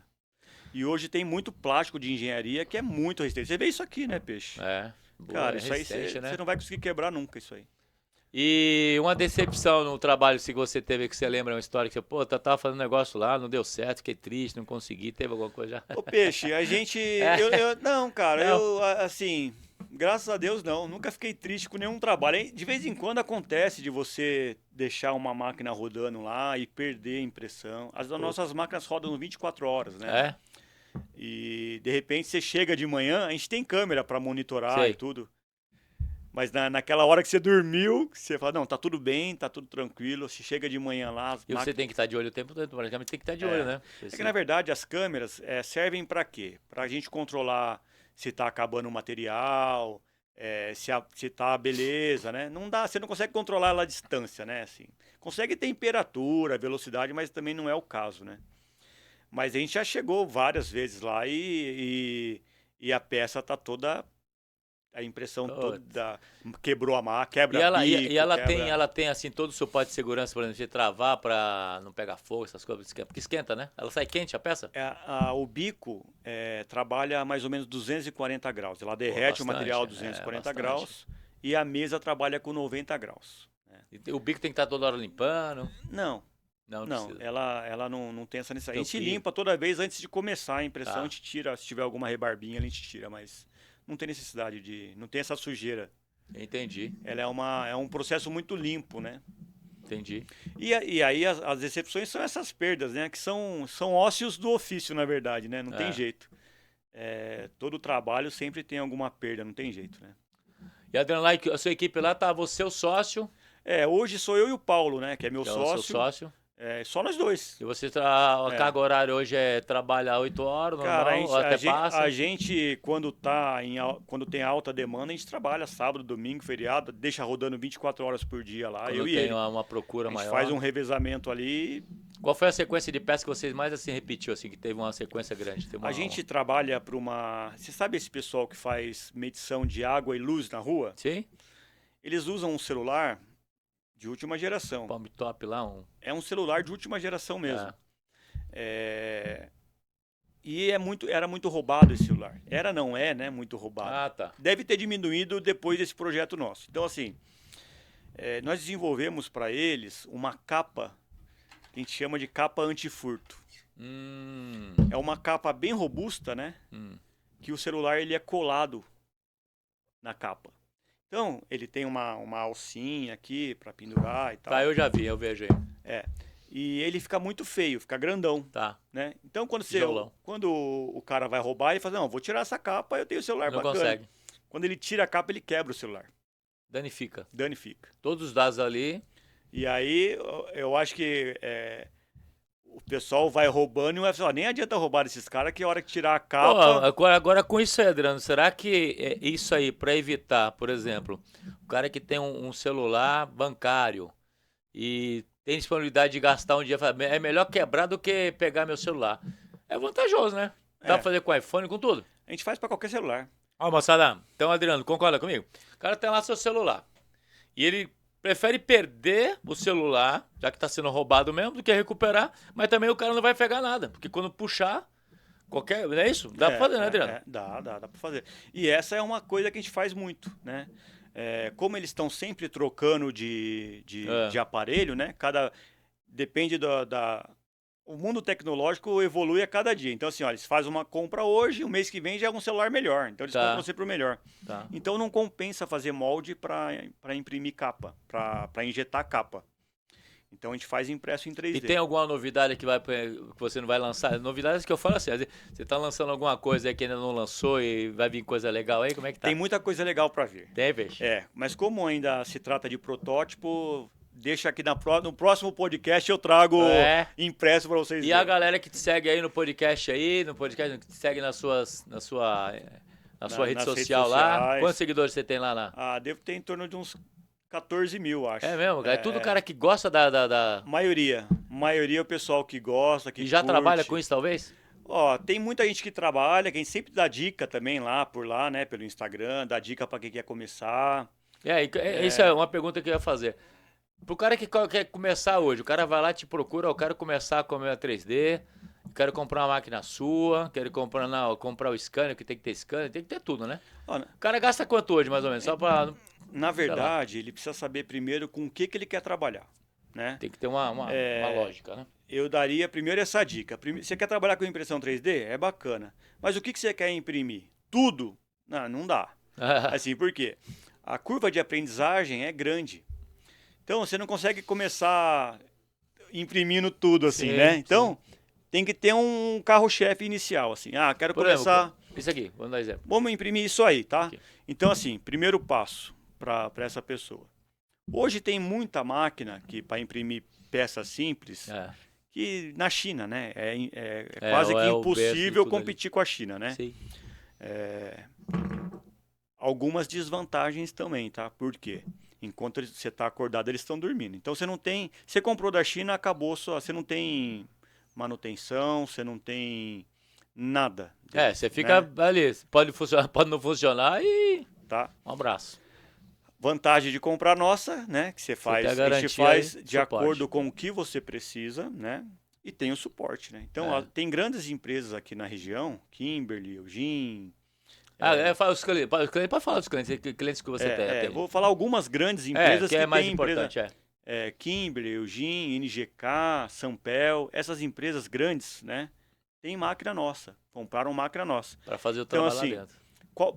E hoje tem muito plástico de engenharia que é muito resistente. Você vê isso aqui, né, Peixe? Cara, isso aí você não vai conseguir quebrar nunca isso aí. E uma decepção no trabalho, se você teve, que você lembra uma história que você, tava fazendo um negócio lá, não deu certo, fiquei triste, não consegui, teve alguma coisa já? Ô, Peixe, a gente... Não, cara, assim, graças a Deus não, nunca fiquei triste com nenhum trabalho. De vez em quando acontece de você deixar uma máquina rodando lá e perder a impressão. As nossas máquinas rodam 24 horas, né? E de repente você chega de manhã, a gente tem câmera para monitorar e tudo. Mas naquela hora que você dormiu, você fala, não, tá tudo bem, tá tudo tranquilo. Você chega de manhã lá... Você tem que estar de olho o tempo todo, praticamente tem que estar de olho, né? Que na verdade as câmeras servem para quê? Pra gente controlar se tá acabando o material, se tá beleza, né? Não dá, você não consegue controlar ela à distância, né? Assim, consegue temperatura, velocidade, mas também não é o caso, né? Mas a gente já chegou várias vezes lá e a peça tá toda... A impressão toda quebrou a máquina, quebra bico, e ela tem assim todo o suporte de segurança, por exemplo, de travar para não pegar fogo, essas coisas, porque esquenta, né? Ela sai quente a peça? O bico trabalha a mais ou menos 240 graus. Ela derrete o material a 240 graus e a mesa trabalha com 90 graus. Né? E o bico tem que estar toda hora limpando? Não, Não não, precisa. ela não tem essa necessidade. A gente Tampinha. limpa toda vez antes de começar a impressão, Tá. a gente tira, se tiver alguma rebarbinha, a gente tira, mas não tem necessidade não tem essa sujeira. Entendi, Ela é um processo muito limpo, né? entendi. E aí as decepções são essas perdas, né? Que são ócios do ofício, na verdade, né? Não tem jeito. Todo trabalho sempre tem alguma perda, não tem jeito, né? E Adriano, lá, a sua equipe lá tá você, o sócio, Hoje sou eu e o Paulo, né? Que é meu que é o seu sócio. sócio. Só nós dois. E você, a carga horária hoje é trabalhar 8 horas, Cara, normal, ou até passa? a gente, quando quando tem alta demanda, a gente trabalha sábado, domingo, feriado, deixa rodando 24 horas por dia lá, Quando eu e tem ele. uma procura A gente maior. faz um revezamento ali. Qual foi a sequência de peças que vocês mais assim repetiu, assim, que teve uma sequência grande? Teve A gente trabalha para uma... Você sabe esse pessoal que faz medição de água e luz na rua? Sim? Eles usam um celular de última geração. Palm top lá, É um celular de última geração mesmo. E era muito roubado esse celular. Era, não é, né? Muito roubado. Ah, tá. Deve ter diminuído depois desse projeto nosso. Então, assim, nós desenvolvemos para eles uma capa que a gente chama de capa antifurto. É uma capa bem robusta, né? Que o celular ele é colado na capa. Então, ele tem uma alcinha aqui para pendurar e tal. Tá, eu já vi, eu vejo aí. E ele fica muito feio, fica grandão. Tá. Né? Então, quando o cara vai roubar, ele fala, não, vou tirar essa capa, eu tenho o celular Não bacana. consegue. Quando ele tira a capa, ele quebra o celular. Danifica. Danifica. Todos os dados ali. E aí, eu acho que o pessoal vai roubando e vai falar, nem adianta roubar desses caras, que a hora que tirar a capa... Pô, agora com isso aí, Adriano, será que isso aí, para evitar, por exemplo, o cara que tem um celular bancário e tem disponibilidade de gastar um dia, é melhor quebrar do que pegar meu celular. É vantajoso, né? Dá pra fazer com iPhone, com tudo. A gente faz para qualquer celular. Ó, moçada, então, Adriano, concorda comigo? O cara tem lá seu celular e ele prefere perder o celular, já que tá sendo roubado mesmo, do que recuperar, mas também o cara não vai pegar nada, porque quando puxar, não é isso? Dá pra fazer, né, Adriano? Dá pra fazer. E essa é uma coisa que a gente faz muito, né? Como eles estão sempre trocando de aparelho, né? Depende o mundo tecnológico evolui a cada dia. Então, assim, ó, eles fazem uma compra hoje, o mês que vem já é um celular melhor. Então, eles compram sempre o melhor. Tá. Então, não compensa fazer molde para imprimir capa, para injetar capa. Então, a gente faz impresso em 3D. E tem alguma novidade que você não vai lançar? Novidades que eu falo assim, você tá lançando alguma coisa aí que ainda não lançou e vai vir coisa legal aí? Como é que tá? Tem muita coisa legal para vir. Tem, peixe? Mas como ainda se trata de protótipo... Deixa aqui no próximo podcast eu trago impresso para vocês verem. A galera que te segue aí no podcast que te segue na sua rede social lá. Quantos seguidores você tem lá? Devo ter em torno de uns 14 mil, acho. É mesmo? É tudo cara que gosta da... Maioria é o pessoal que gosta, que E já curte. trabalha com isso, talvez? Tem muita gente que trabalha, que a gente sempre dá dica também por lá, né? Pelo Instagram, dá dica para quem quer começar. Isso é uma pergunta que eu ia fazer. Pro cara que quer começar hoje, o cara vai lá, te procura, eu quero começar com a minha 3D, quero comprar uma máquina sua, quero comprar o scanner, que tem que ter scanner, tem que ter tudo, né? O cara gasta quanto hoje, mais ou menos? Só pra... Na verdade, ele precisa saber primeiro com o que ele quer trabalhar, né? Tem que ter uma lógica, né? Eu daria primeiro essa dica. Você quer trabalhar com impressão 3D? É bacana. Mas o que você quer imprimir? Tudo? Não dá. Assim, por quê? A curva de aprendizagem é grande. Então, você não consegue começar imprimindo tudo, assim, né? Então, tem que ter um carro-chefe inicial, assim. Quero começar... Exemplo, isso aqui, vamos dar exemplo. Vamos imprimir isso aí, tá? Aqui. Então, assim, primeiro passo para essa pessoa. Hoje tem muita máquina para imprimir peças simples, que na China, né? É quase que impossível competir com a China, né? Sim. Algumas desvantagens também, tá? Por quê? Enquanto você está acordado, eles estão dormindo. Então, você comprou da China, acabou você não tem manutenção, você não tem nada. Você fica ali, pode funcionar, pode não funcionar e... Tá. Um abraço. Vantagem de comprar nossa, né? Que a gente faz de acordo com o que você precisa, né? E tem o suporte, né? Então, tem grandes empresas aqui na região, Kimberly, Eugene, Fala os clientes, pode falar dos clientes que você tem. Vou falar algumas grandes empresas que é mais têm importante, Kimberly, Eugene, NGK, Sampel, essas empresas grandes, né? Tem máquina nossa, compraram máquina nossa. Para fazer o Então, trabalho assim, lá dentro.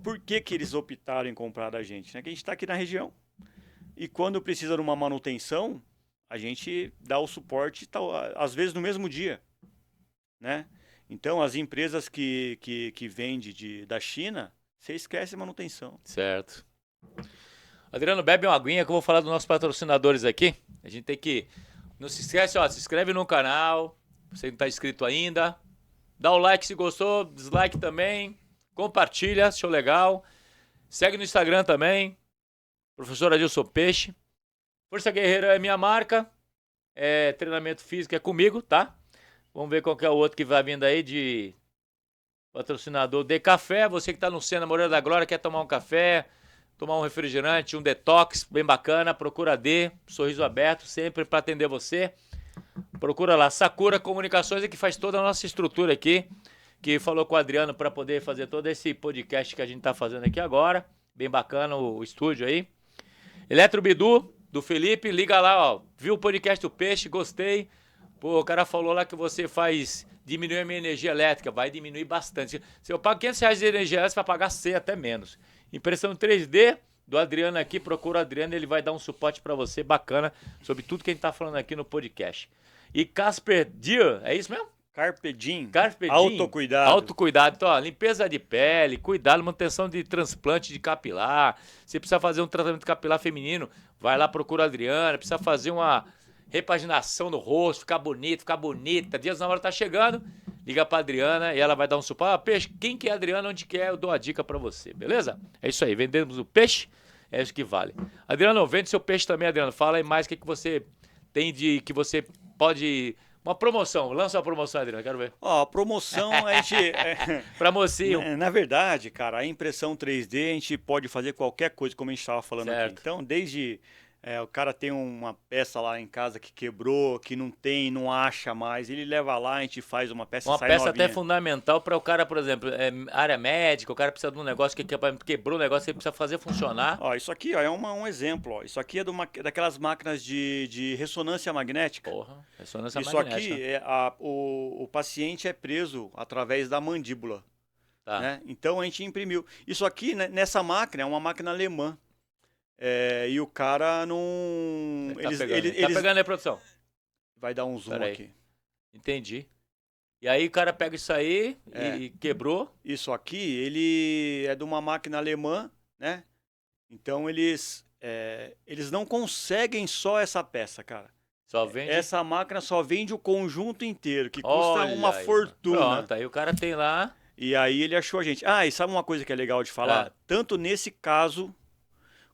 por que eles optaram em comprar da gente? Né? Que a gente está aqui na região. E quando precisa de uma manutenção, a gente dá o suporte, às vezes no mesmo dia, né? Então, as empresas que vendem da China, você esquece manutenção. Certo. Adriano, bebe uma aguinha que eu vou falar dos nossos patrocinadores aqui. A gente tem que... Não se esquece, se inscreve no canal, você não está inscrito ainda. Dá o like se gostou, dislike também. Compartilha, achou legal. Segue no Instagram também. Professor Adilson Peixe. Força Guerreira é minha marca. Treinamento físico é comigo, tá? Vamos ver qual que é o outro que vai vindo aí de patrocinador de café. Você que tá no Sena Moreira da Glória, quer tomar um café, tomar um refrigerante, um detox bem bacana, procura sorriso aberto, sempre para atender você. Procura lá, Sakura Comunicações, que faz toda a nossa estrutura aqui, que falou com o Adriano para poder fazer todo esse podcast que a gente tá fazendo aqui agora. Bem bacana o estúdio aí. Eletrobidu, do Felipe, liga lá, ó. Viu o podcast do Peixe, gostei. Pô, o cara falou lá que você diminui a minha energia elétrica, vai diminuir bastante. Se eu pago R$500 de energia elétrica, você vai pagar 100, até menos. Impressão 3D do Adriano aqui, procura o Adriano, ele vai dar um suporte para você bacana sobre tudo que a gente tá falando aqui no podcast. E Casper Dier, é isso mesmo? Carpe Diem. Autocuidado. Autocuidado. Então, ó, limpeza de pele, cuidado, manutenção de transplante de capilar. Se precisa fazer um tratamento capilar feminino, vai lá, procura a Adriana. Precisa fazer uma repaginação no rosto, ficar bonito, ficar bonita. Dias na hora tá chegando, liga pra Adriana e ela vai dar um suporte. Peixe, quem que é a Adriana, onde que é, eu dou a dica pra você, beleza? É isso aí, vendemos o peixe, é isso que vale. Adriano, vende seu peixe também, Adriano. Fala aí mais o que você tem que você pode... Uma promoção, lança uma promoção, Adriano, quero ver. Ó, a promoção a gente... Pra mocinho. Na verdade, cara, a impressão 3D a gente pode fazer qualquer coisa, como a gente estava falando aqui. Então, desde... o cara tem uma peça lá em casa que quebrou, que não acha mais, ele leva lá, a gente faz uma peça, sai peça novinha. Até fundamental para o cara, por exemplo, área médica, o cara precisa de um negócio que quebrou o negócio, ele precisa fazer funcionar. Ó, isso aqui ó, é um exemplo. Ó. Isso aqui é daquelas máquinas de ressonância magnética. Porra, ressonância isso magnética. Isso aqui, o paciente é preso através da mandíbula. Tá. Né? Então a gente imprimiu. Isso aqui, né, nessa máquina, é uma máquina alemã. E o cara não... Tá pegando aí, produção? Vai dar um zoom aqui. Entendi. E aí o cara pega isso aí e quebrou. Isso aqui, ele é de uma máquina alemã, né? Então eles não conseguem só essa peça, cara. Só vende? Essa máquina só vende o conjunto inteiro, que custa uma fortuna. Pronto, aí o cara tem lá... E aí ele achou a gente. E sabe uma coisa que é legal de falar? Tanto nesse caso...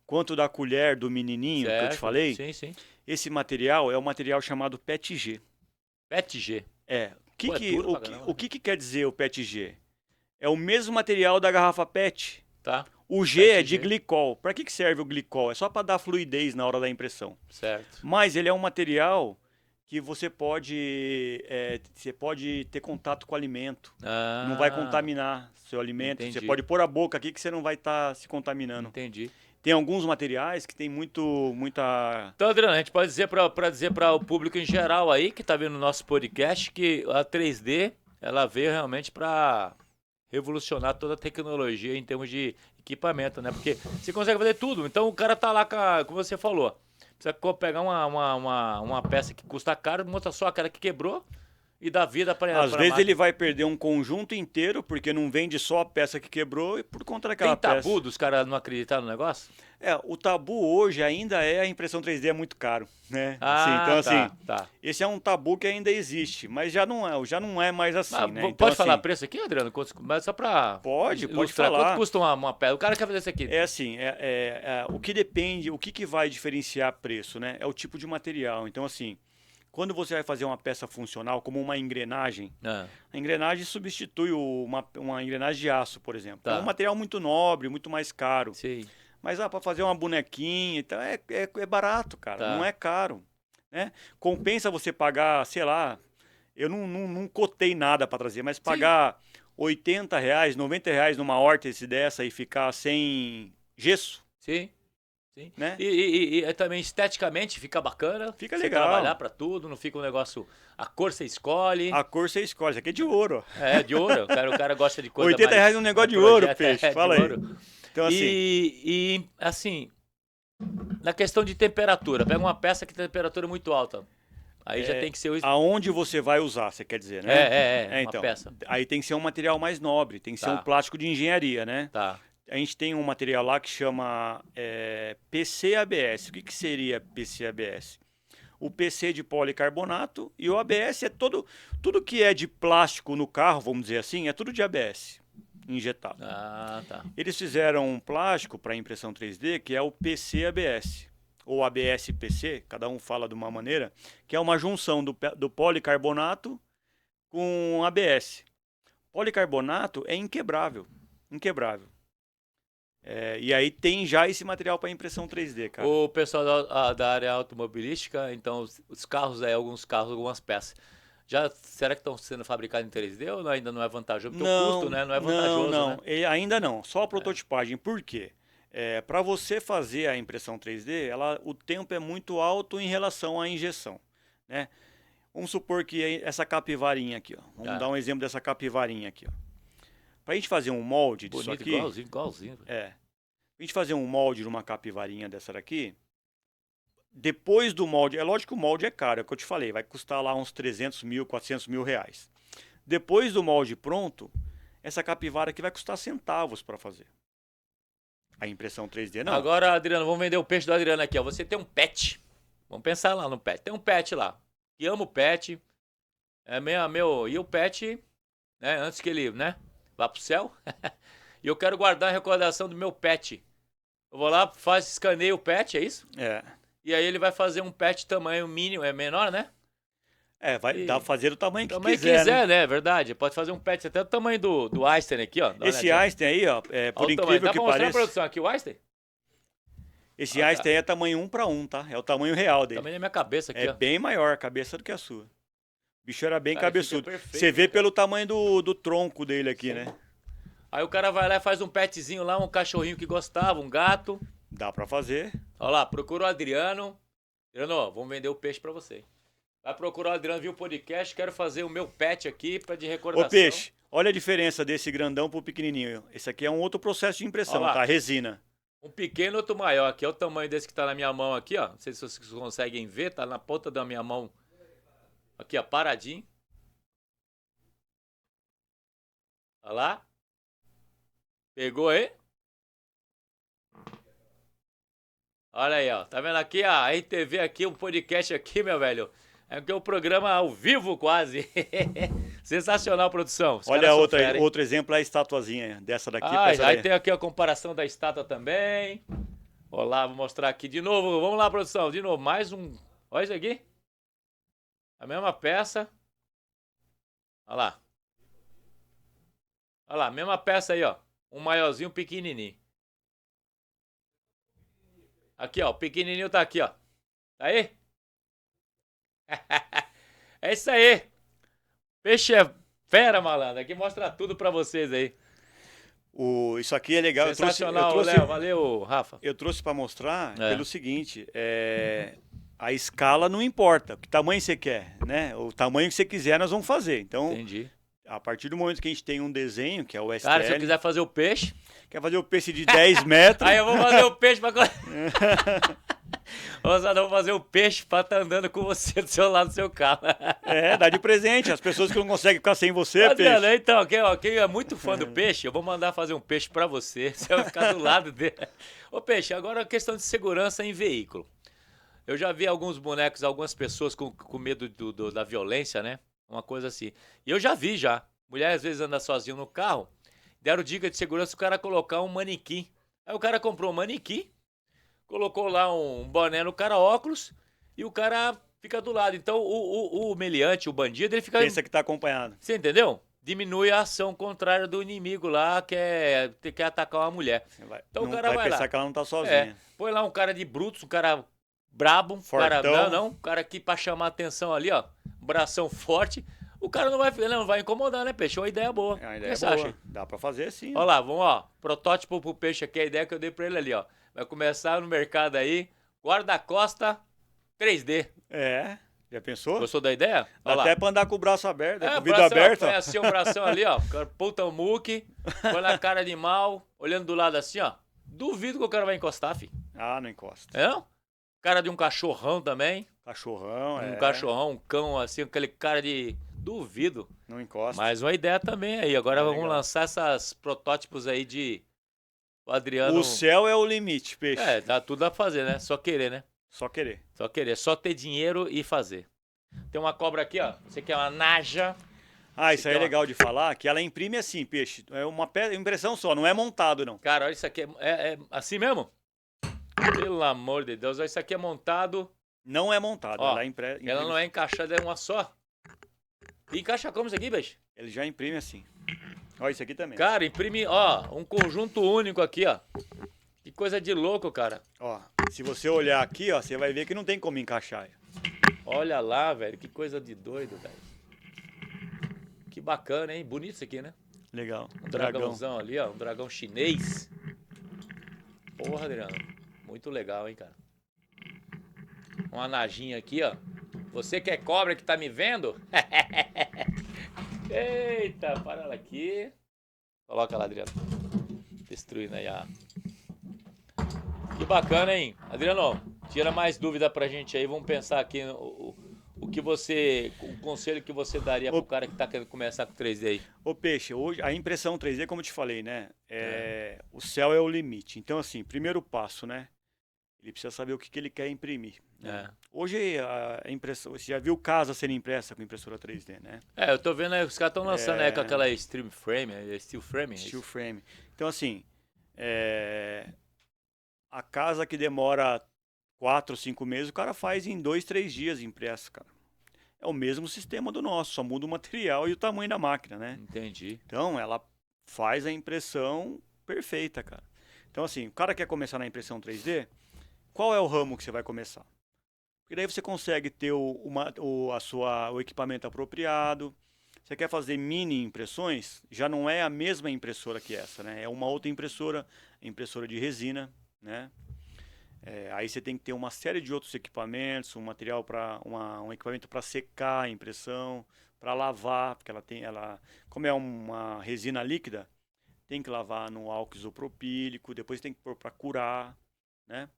quanto da colher do menininho que eu te falei, sim. Esse material é um material chamado PETG. PETG? O que quer dizer o PETG? É o mesmo material da garrafa PET. Tá. O G PETG. É de glicol. Para que serve o glicol? É só para dar fluidez na hora da impressão. Certo. Mas ele é um material que você pode ter contato com o alimento. Não vai contaminar seu alimento. Entendi. Você pode pôr a boca aqui que você não vai estar se contaminando. Entendi. Tem alguns materiais que tem muita... Então, Adriano, a gente pode dizer para o público em geral aí, que está vendo o nosso podcast, que a 3D, ela veio realmente para revolucionar toda a tecnologia em termos de equipamento, né? Porque você consegue fazer tudo. Então, o cara tá lá, como você falou, precisa pegar uma peça que custa caro, mostra só a cara que quebrou e dá vida para... Às vezes ele vai perder um conjunto inteiro, porque não vende só a peça que quebrou e por conta daquela peça. Tem tabu dos caras não acreditar no negócio? O tabu hoje ainda é a impressão 3D é muito caro, né? Então, esse é um tabu que ainda existe, mas já não é mais assim, né? Então, pode falar preço aqui, Adriano? Mas só para Pode falar. Quanto custa uma peça? O cara quer fazer isso aqui. O que depende, o que vai diferenciar preço, né? É o tipo de material. Então, assim... Quando você vai fazer uma peça funcional, como uma engrenagem, a engrenagem substitui uma engrenagem de aço, por exemplo. É um material muito nobre, muito mais caro. Sim. Mas para fazer uma bonequinha, então é barato, cara. Não é caro. Né? Compensa você pagar, sei lá, eu não cotei nada para trazer, mas pagar R$80, R$90 numa órtese dessa e ficar sem gesso, Sim. Sim. né? E também esteticamente fica bacana. Fica você legal. trabalhar pra tudo, não fica um negócio. A cor você escolhe. A cor você escolhe. Isso aqui é de ouro. É, de ouro. O cara gosta de coisa R$80 mais, num negócio mais de ouro, projeta, peixe. de Fala aí. ouro. Então, assim, E assim, na questão de temperatura, pega uma peça que tem temperatura muito alta. Aí já tem que ser o. aonde você vai usar, você quer dizer, né? Uma Então, peça. aí tem que ser um material mais nobre, tem que ser Tá. um plástico de engenharia, né? Tá. A gente tem um material lá que chama PCABS. O que seria PCABS? O PC de policarbonato e o ABS é tudo que é de plástico no carro, vamos dizer assim, é tudo de ABS injetado. Ah, tá. Eles fizeram um plástico para impressão 3D que é o PCABS, ou ABS-PC, cada um fala de uma maneira, que é uma junção do policarbonato com ABS. Policarbonato é inquebrável, inquebrável. E aí tem já esse material para impressão 3D, cara. O pessoal da área automobilística, então os carros aí, alguns carros, algumas peças. Será que estão sendo fabricados em 3D ou ainda não é vantajoso? Porque o custo, né, não é vantajoso, não. né? Ainda não, só a prototipagem. Por quê? Para você fazer a impressão 3D, o tempo é muito alto em relação à injeção, né? Vamos supor que essa capivarinha aqui, ó. Vamos dar um exemplo dessa capivarinha aqui, ó. Para a gente fazer um molde disso Bonito, aqui... igualzinho. Pra gente fazer um molde de uma capivarinha dessa daqui, depois do molde... É lógico que o molde é caro, é o que eu te falei, vai custar lá uns 300 mil, 400 mil reais. Depois do molde pronto, essa capivara aqui vai custar centavos para fazer. A impressão 3D não. Agora, Adriano, vamos vender o peixe do Adriano aqui, ó. Você tem um pet. Vamos pensar lá no pet. Tem um pet lá. Que ama o pet. E o pet, né, antes que ele, né, vá pro céu. E eu quero guardar a recordação do meu pet. Eu vou lá, escaneio o pet, é isso? E aí ele vai fazer um pet tamanho mínimo, é menor, né? Vai dar pra fazer do tamanho que Tamanho quiser, né? É verdade. Pode fazer um pet até do tamanho do Einstein aqui, ó. Esse Einstein aí, ó, por incrível que pareça... Dá pra mostrar a pareça... produção aqui o Einstein? Esse Einstein é tamanho 1 para 1, tá? É o tamanho real dele. Tamanho da minha cabeça aqui, ó. É bem maior a cabeça do que a sua. O bicho era bem Cara, cabeçudo. fica perfeito, Você vê cara. pelo tamanho do tronco dele aqui, né? Aí o cara vai lá e faz um petzinho lá, um cachorrinho que gostava, um gato. Dá pra fazer. Olha lá, procura o Adriano. Adriano, ó, vamos vender o peixe pra você. Vai procurar o Adriano, viu o podcast, quero fazer o meu pet aqui de recordação. Ô, peixe, olha a diferença desse grandão pro pequenininho. Esse aqui é um outro processo de impressão, Ó lá. tá? Resina. Um pequeno, outro maior. Aqui é o tamanho desse que tá na minha mão aqui, ó. Não sei se vocês conseguem ver, tá na ponta da minha mão. Aqui, ó, paradinho. Olha lá. Pegou aí? Olha aí, ó. Tá vendo aqui a RTV aqui, o podcast aqui, meu velho? É aqui o programa ao vivo quase. Sensacional, produção. Os Olha caras são fera, hein? outro exemplo, a estatuazinha dessa daqui. pra essa Aí daí. tem aqui a comparação da estátua também. Olha lá, vou mostrar aqui de novo. Vamos lá, produção. De novo, mais um. Olha isso aqui. A mesma peça. Olha lá. Olha lá, mesma peça aí, ó. Um maiorzinho, um pequenininho. Aqui, ó. O pequenininho tá aqui, ó. Tá aí? É isso aí. Peixe é fera, malandro. Aqui mostra tudo pra vocês aí. Isso aqui é legal. Sensacional, Léo. Valeu, Rafa. Eu trouxe para mostrar pelo seguinte, a escala não importa, que tamanho você quer, né? O tamanho que você quiser nós vamos fazer. Então, Entendi. a partir do momento que a gente tem um desenho, que é o STL, Cara, se eu quiser fazer o peixe... quer fazer o peixe de 10 metros... Aí eu vou fazer o peixe pra... Moçada, eu vou fazer o peixe pra estar andando com você do seu lado do seu carro. dá de presente. As pessoas que não conseguem ficar sem você, Adriano, peixe. então, quem é muito fã do peixe, eu vou mandar fazer um peixe pra você. Você vai ficar do lado dele. Ô, peixe, agora a questão de segurança em veículo. Eu já vi alguns bonecos, algumas pessoas com medo da violência, né? Uma coisa assim. E eu já vi já. Mulher às vezes anda sozinha no carro, deram dica de segurança o cara colocar um manequim. Aí o cara comprou um manequim, colocou lá um boné no cara, óculos, e o cara fica do lado. Então o meliante, o bandido, ele fica... Pensa que tá acompanhado. Você entendeu? Diminui a ação contrária do inimigo lá, que quer atacar uma mulher. Então o cara vai pensar lá. que ela não tá sozinha. Põe lá um cara de brutos, um cara brabo, um Fortão. um cara aqui pra chamar atenção ali, ó. Um bração forte. O cara não vai incomodar, né, peixe? É uma ideia boa. É uma O ideia que você boa. acha? Dá pra fazer sim. Olha lá, vamos, ó. Protótipo pro peixe aqui, a ideia que eu dei pra ele ali, ó. Vai começar no mercado aí, guarda-costa 3D. É, já pensou? Gostou da ideia? Dá Olha até lá. pra andar com o braço aberto, com o vidro bração, ó, aberto. põe Ó. assim o bração ali, ó. Puta o muque, põe na cara de mal, olhando do lado assim, ó. Duvido que o cara vai encostar, fi. Ah, não encosta. É não? Cara de um cachorrão também. Cachorrão, Um cachorrão, um cão, assim, aquele cara de... Duvido. Não encosta. Mais uma ideia também aí. Agora vamos legal. lançar esses protótipos aí de... O Adriano... O céu é o limite, peixe. Dá tudo a fazer, né? Só querer, né? Só querer. Só querer. Só ter dinheiro e fazer. Tem uma cobra aqui, ó. Você quer uma naja. Ah, isso aí é quer uma- legal de falar, que ela imprime assim, peixe. É uma impressão só, não é montado, não. Cara, olha isso aqui. É assim mesmo? Pelo amor de Deus. Olha, isso aqui é montado. Não é montado, Ó, ela imprime. Ela não é encaixada, é uma só. E encaixa como isso aqui, bicho? Ele já imprime assim. Olha, isso aqui também. Cara, imprime, ó, um conjunto único aqui, ó. Que coisa de louco, cara. Ó, se você olhar aqui, ó, você vai ver que não tem como encaixar. Olha lá, velho. Que coisa de doido, velho. Que bacana, hein? Bonito isso aqui, né? Legal. Um dragãozão ali, ó. Um dragão chinês. Porra, Adriano. Muito legal, hein, cara. Uma najinha aqui, ó. Você que é cobra que tá me vendo? Eita, para ela aqui. Coloca lá, Adriano. Destruindo aí a... Que bacana, hein? Adriano, tira mais dúvida pra gente aí. Vamos pensar aqui o que você... O conselho que você daria pro cara que tá querendo começar com 3D aí. Ô, peixe, hoje a impressão 3D, como eu te falei, né? O céu é o limite. Então, assim, primeiro passo, né? Ele precisa saber o que ele quer imprimir. Né? Hoje, a impressão... Você já viu casa sendo impressa com impressora 3D, né? Eu tô vendo aí, os caras estão lançando aí com aquela Stream Frame, Steel Frame. Steel frame. Então, assim, a casa que demora 4, 5 meses, o cara faz em 2, 3 dias impressa, cara. É o mesmo sistema do nosso, só muda o material e o tamanho da máquina, né? Entendi. Então, ela faz a impressão perfeita, cara. Então, assim, o cara quer começar na impressão 3D, qual é o ramo que você vai começar? Porque daí você consegue ter o equipamento apropriado. Você quer fazer mini impressões, já não é a mesma impressora que essa, né? É uma outra impressora de resina, né? Aí você tem que ter uma série de outros equipamentos, um material para um equipamento para secar a impressão, para lavar, porque como é uma resina líquida, tem que lavar no álcool isopropílico, depois tem que pôr para curar, né?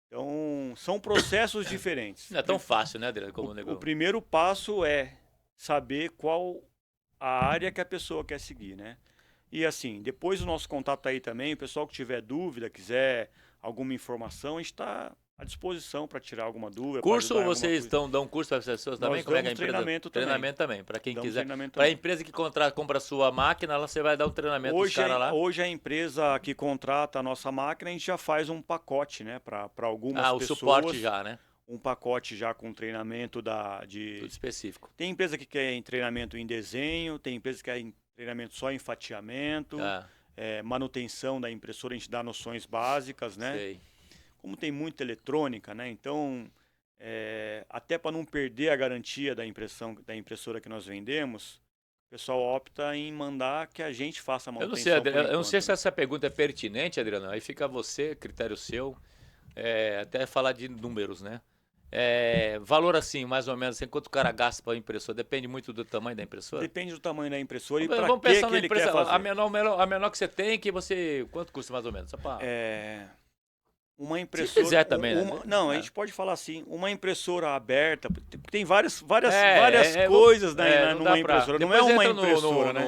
Então, são processos diferentes. Não é tão fácil, né, Adriano, como o O negócio. primeiro passo é saber qual a área que a pessoa quer seguir, né? E assim, depois o nosso contato tá aí também, o pessoal que tiver dúvida, quiser alguma informação, a gente está à disposição para tirar alguma dúvida. Curso, ajudar em vocês alguma coisa. dão curso para as pessoas também? Nós Como é que é a damos empresa? treinamento também. Treinamento também, para quem Damos quiser. treinamento Para a também. empresa que compra a sua máquina, você vai dar um treinamento pros caras lá. Hoje a empresa que contrata a nossa máquina, a gente já faz um pacote, né, para algumas O pessoas. suporte já, né? Um pacote já com treinamento Tudo específico. Tem empresa que quer treinamento em desenho, tem empresa que quer treinamento só em fatiamento, manutenção da impressora, a gente dá noções básicas, né? Sei. Como tem muita eletrônica, né? Então, até para não perder a garantia da impressora que nós vendemos, o pessoal opta em mandar que a gente faça a Eu manutenção. não sei, Adriano, eu não sei enquanto, se né? essa pergunta é pertinente, Adriano. Aí fica você, critério seu, até falar de números, né? Valor assim, mais ou menos, assim, quanto o cara gasta para a impressora? Depende muito do tamanho da impressora? Depende do tamanho da impressora e Vamos para pensar que na ele empresa, quer fazer. a menor que você tem, que você... Quanto custa mais ou menos? Só pra... Uma impressora. quiser também, né? Não, a gente pode falar assim, uma impressora aberta, tem várias É, coisas não numa dá pra- impressora, não é Depois uma entra impressora, né?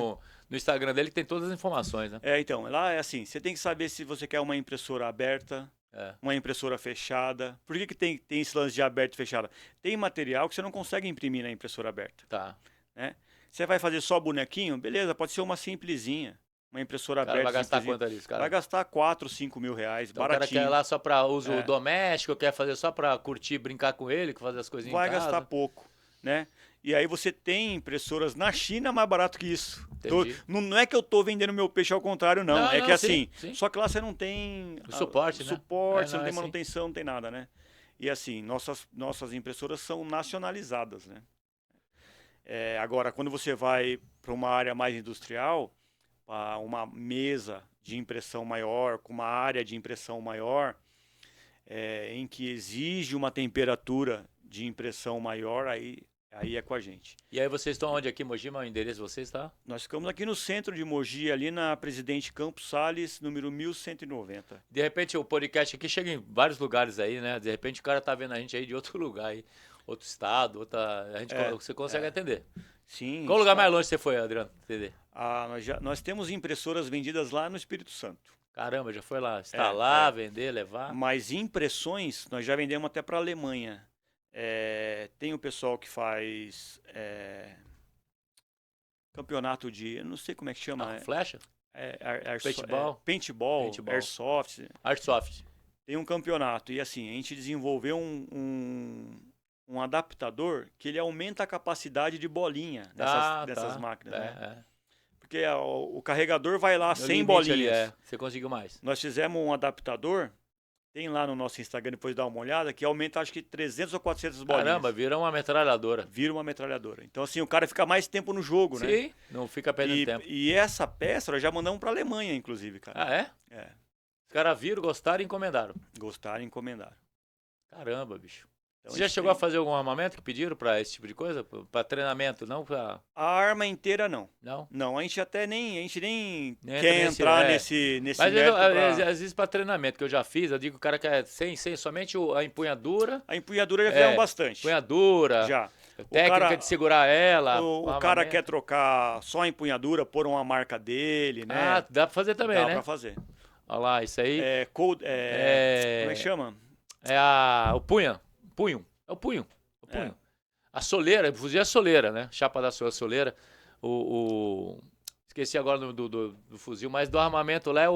no Instagram dele que tem todas as informações, né? Então, lá é assim, você tem que saber se você quer uma impressora aberta, uma impressora fechada. Por que tem esse lance de aberto e fechada? Tem material que você não consegue imprimir na impressora aberta. Tá. Né? Você vai fazer só bonequinho? Beleza, pode ser uma simplesinha. Uma impressora O cara aberta. vai gastar simplesinha. quanto ali, esse cara? Vai gastar 4, 5 mil reais, Então, o cara baratinho. quer lá só pra uso doméstico, quer fazer só pra curtir, brincar com ele, fazer as coisinhas Vai em casa. gastar pouco, né? E aí você tem impressoras na China mais barato que isso. Entendi. Não é que eu tô vendendo meu peixe ao contrário, não. Não, É não, que sim, assim, sim. só que lá você não tem O suporte, né? suporte, você Não, não tem sim. manutenção, não tem nada, né? E assim, nossas impressoras são nacionalizadas, né? Agora, quando você vai para uma área mais industrial, para uma mesa de impressão maior, com uma área de impressão maior, em que exige uma temperatura de impressão maior, aí é com a gente. E aí vocês estão onde aqui, Mogi? Mas o endereço de vocês tá? Nós ficamos aqui no centro de Mogi, ali na Presidente Campos Sales, número 1190. De repente o podcast aqui chega em vários lugares aí, né? De repente o cara tá vendo a gente aí de outro lugar aí, outro estado, você consegue atender. Sim. Qual lugar mais longe você foi, Adriano? Entender? Nós temos impressoras vendidas lá no Espírito Santo. Caramba, já foi lá instalar, vender, levar? Mas impressões, nós já vendemos até para a Alemanha. Tem o pessoal que faz campeonato de, eu não sei como é que chama. Flecha? Paintball, Paintball. Airsoft. Airsoft. Tem um campeonato e assim, a gente desenvolveu um adaptador que ele aumenta a capacidade de bolinha dessas máquinas. Né? Porque o carregador vai lá sem bolinhas. Você conseguiu mais. Nós fizemos um adaptador, tem lá no nosso Instagram, depois dá uma olhada, que aumenta acho que 300 ou 400 bolinhas. Caramba, vira uma metralhadora. Vira uma metralhadora. Então assim, o cara fica mais tempo no jogo, né? Sim, não fica perdendo tempo. E essa peça nós já mandamos para a Alemanha, inclusive, cara. Ah, é? É. Os caras viram, gostaram e encomendaram. Gostaram e encomendaram. Caramba, bicho. Então, você já chegou a fazer algum armamento que pediram para esse tipo de coisa? Para treinamento, não para... A arma inteira, não. Não? Não, a gente nem quer entrar nesse Mas às vezes para treinamento, que eu já fiz, eu digo que o cara quer sem somente a empunhadura. A empunhadura já fizemos bastante. Empunhadura. Já. Técnica de segurar ela. O cara quer trocar só a empunhadura, pôr uma marca dele, né? Ah, dá para fazer também, né? Dá pra fazer. Olha lá, isso aí... Como é que chama? O punho. É o punho. A soleira, o fuzil é a soleira, né? Chapa da soleira. Esqueci agora do fuzil, mas do armamento lá é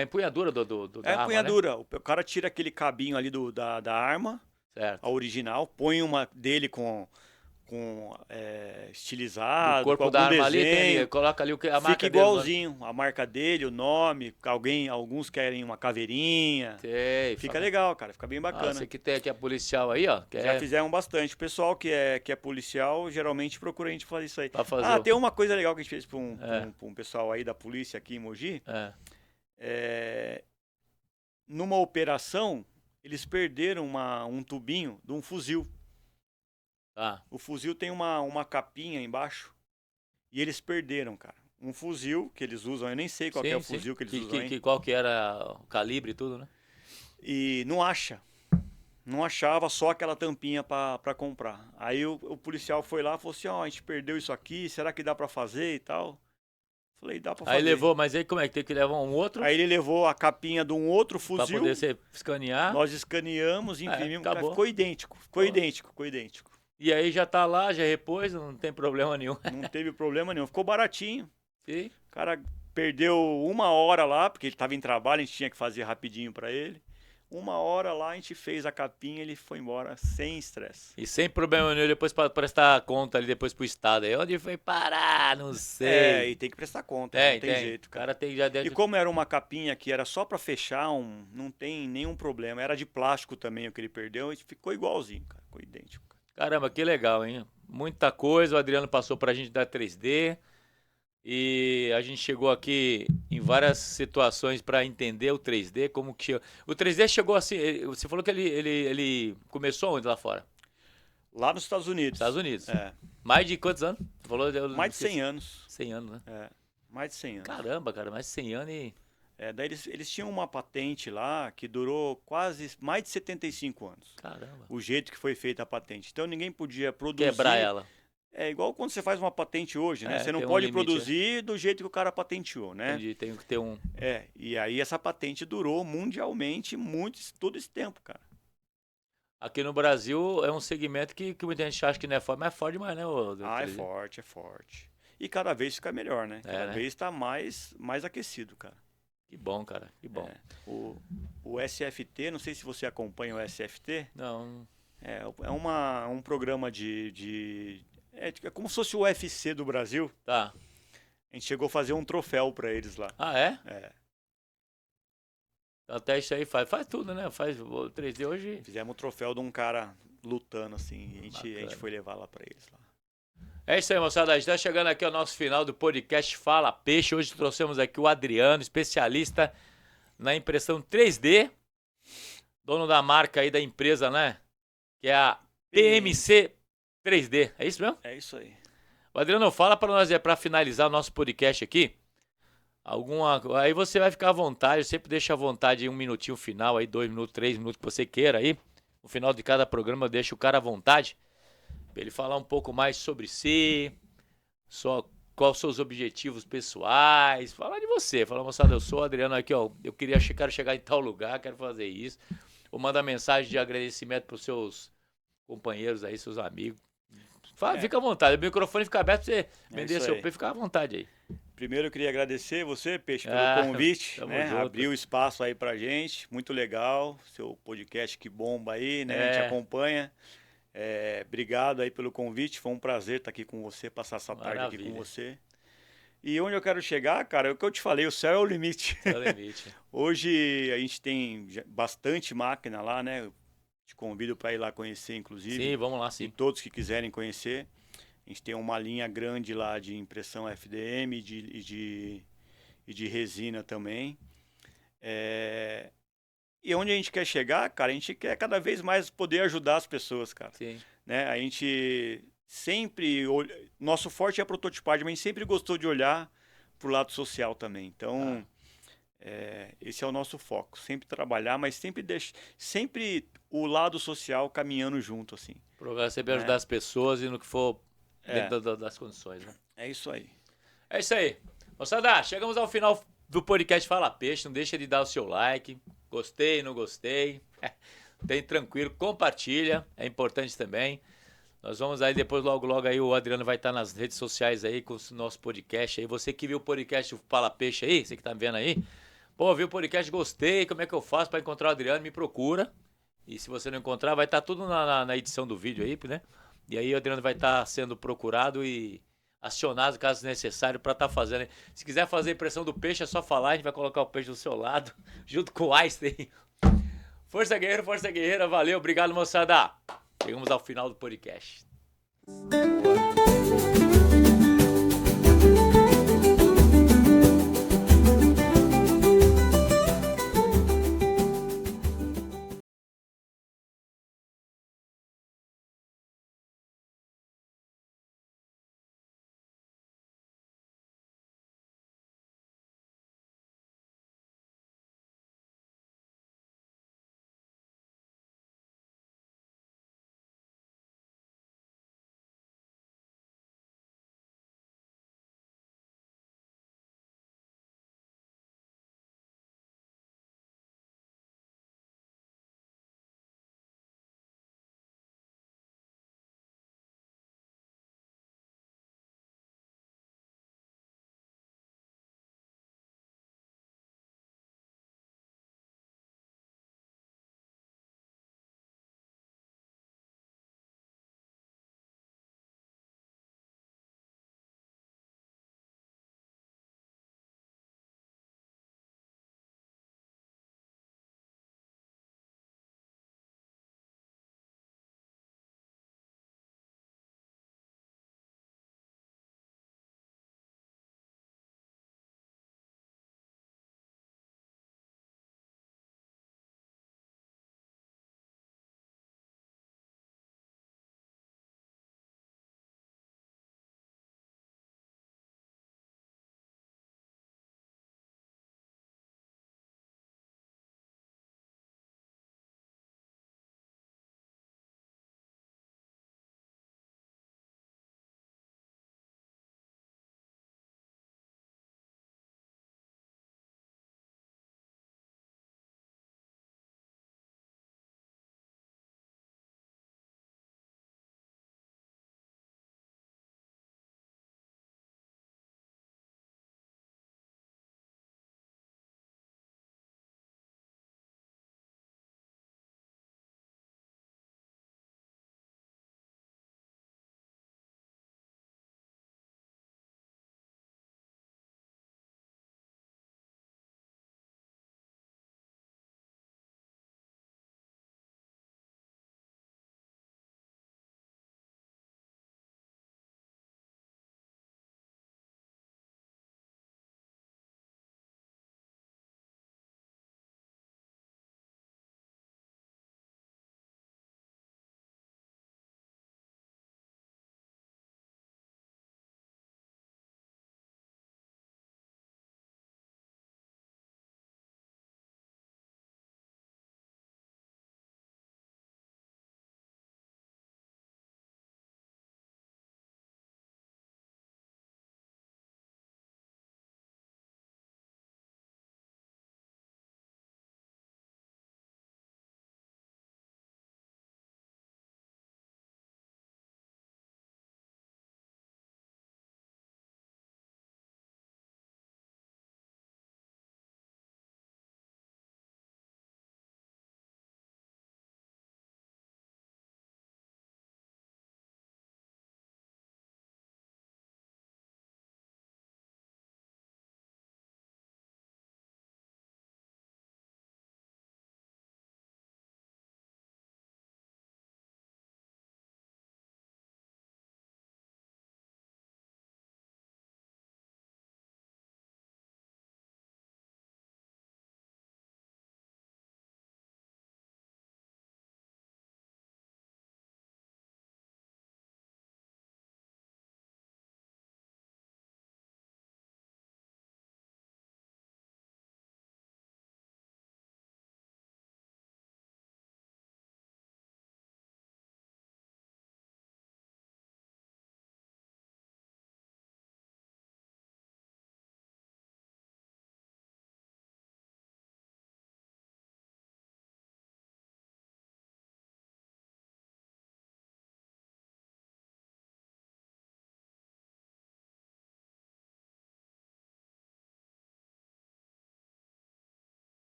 a empunhadura da a arma, empunhadura. Né? O cara tira aquele cabinho ali da arma, certo. A original, põe uma dele com estilizado, o corpo com da algum arma desenho, ali, coloca ali a marca fica dele. Igualzinho, a marca dele, o nome, alguns querem uma caveirinha. Fica legal, cara, fica bem bacana. Você que tem aqui a policial aí, ó. Já fizeram bastante. O pessoal que é policial, geralmente procura a gente fazer isso aí. Tem uma coisa legal que a gente fez para um pessoal aí da polícia aqui em Mogi. Numa operação, eles perderam um tubinho de um fuzil. O fuzil tem uma capinha embaixo e eles perderam, cara. Um fuzil que eles usam, eu nem sei qual é o fuzil que eles usam. Qual que era o calibre e tudo, né? E não achava só aquela tampinha para comprar. Aí o policial foi lá e falou assim, a gente perdeu isso aqui, será que dá para fazer e tal? Falei, dá pra fazer. Aí levou, mas aí como é que tem que levar um outro? Aí ele levou a capinha de um outro fuzil. Pra poder você escanear. Nós escaneamos, imprimimos, cara, ficou idêntico. Ficou idêntico. E aí já tá lá, já repôs, não tem problema nenhum. Não teve problema nenhum, ficou baratinho. Sim. O cara perdeu 1 hora lá, porque ele tava em trabalho, a gente tinha que fazer rapidinho pra ele. 1 hora lá, a gente fez a capinha, ele foi embora sem estresse. E sem problema nenhum, depois pra prestar conta ali depois pro estado. Aí onde foi parar, não sei. E tem que prestar conta, não tem jeito. O cara tem já deve... E como era uma capinha que era só pra fechar, não tem nenhum problema. Era de plástico também o que ele perdeu, e ficou igualzinho, cara, ficou idêntico. Caramba, que legal, hein? Muita coisa, o Adriano passou pra gente da 3D. E a gente chegou aqui em várias situações para entender o 3D, como que... O 3D chegou assim, você falou que ele começou onde lá fora? Lá nos Estados Unidos. Estados Unidos. Mais de quantos anos? Você falou, mais de 100 anos. 100 anos, né? Mais de 100 anos. Caramba, cara, mais de 100 anos e... Daí eles tinham uma patente lá que durou quase mais de 75 anos. Caramba. O jeito que foi feita a patente. Então ninguém podia produzir... Quebrar ela. É igual quando você faz uma patente hoje, né? Você não pode produzir do jeito que o cara patenteou, né? Entendi, tem que ter um... E aí essa patente durou mundialmente todo esse tempo, cara. Aqui no Brasil é um segmento que muita gente acha que não é forte, mas é forte demais, né? É forte. E cada vez fica melhor, né? Cada vez tá mais aquecido, cara. Que bom, cara, que bom. O SFT, não sei se você acompanha o SFT. Não. É um programa é como se fosse o UFC do Brasil. Tá. A gente chegou a fazer um troféu pra eles lá. Ah, é? Até isso aí faz tudo, né? Faz o 3D hoje. Fizemos um troféu de um cara lutando, assim. A gente foi levar lá pra eles lá. É isso aí, moçada. Está chegando aqui ao nosso final do podcast Fala Peixe. Hoje trouxemos aqui o Adriano, especialista na impressão 3D, dono da marca aí da empresa, né? Que é a PMC 3D. É isso mesmo? É isso aí. O Adriano, fala para nós, para finalizar o nosso podcast aqui, aí você vai ficar à vontade, eu sempre deixo à vontade aí 1 minutinho final, aí 2 minutos, 3 minutos que você queira aí. No final de cada programa eu deixo o cara à vontade, pra ele falar um pouco mais sobre si, quais são os seus objetivos pessoais, falar de você, falar, moçada, eu sou o Adriano aqui, ó, quero chegar em tal lugar, quero fazer isso, ou manda mensagem de agradecimento pros seus companheiros aí, seus amigos. Fica à vontade, o microfone fica aberto pra você vender seu peixe, fica à vontade aí. Primeiro eu queria agradecer você, Peixe, pelo convite, né? Junto. Abriu espaço aí pra gente, muito legal, seu podcast que bomba aí, né? A gente acompanha. Obrigado aí pelo convite, foi um prazer estar aqui com você, passar essa tarde aqui com você. E onde eu quero chegar, cara, é o que eu te falei, o céu é o limite. É o limite. Hoje a gente tem bastante máquina lá, né? Te convido para ir lá conhecer, inclusive. Sim, vamos lá, sim. E todos que quiserem conhecer. A gente tem uma linha grande lá de impressão FDM e de resina também. E onde a gente quer chegar, cara, a gente quer cada vez mais poder ajudar as pessoas, cara. Sim. Né? A gente sempre... Nosso forte é a prototipagem, mas a gente sempre gostou de olhar pro lado social também. Então, esse é o nosso foco. Sempre trabalhar, mas sempre o lado social caminhando junto, assim. Para sempre ajudar as pessoas e no que for dentro das condições, né? É isso aí. É isso aí. Moçada, chegamos ao final do podcast Fala Peixe. Não deixa de dar o seu like. Gostei, não gostei. Tem tranquilo, compartilha. É importante também. Nós vamos aí depois, logo aí, o Adriano vai estar nas redes sociais aí com o nosso podcast aí. Você que viu o podcast Fala Peixe aí, você que tá vendo aí. Pô, viu o podcast, gostei. Como é que eu faço para encontrar o Adriano? Me procura. E se você não encontrar, vai estar tudo na edição do vídeo aí, né? E aí o Adriano vai estar sendo procurado e acionado, caso necessário, para estar fazendo. Se quiser fazer impressão do peixe, é só falar, a gente vai colocar o peixe do seu lado, junto com o Einstein. Força guerreira, valeu, obrigado, moçada. Chegamos ao final do podcast.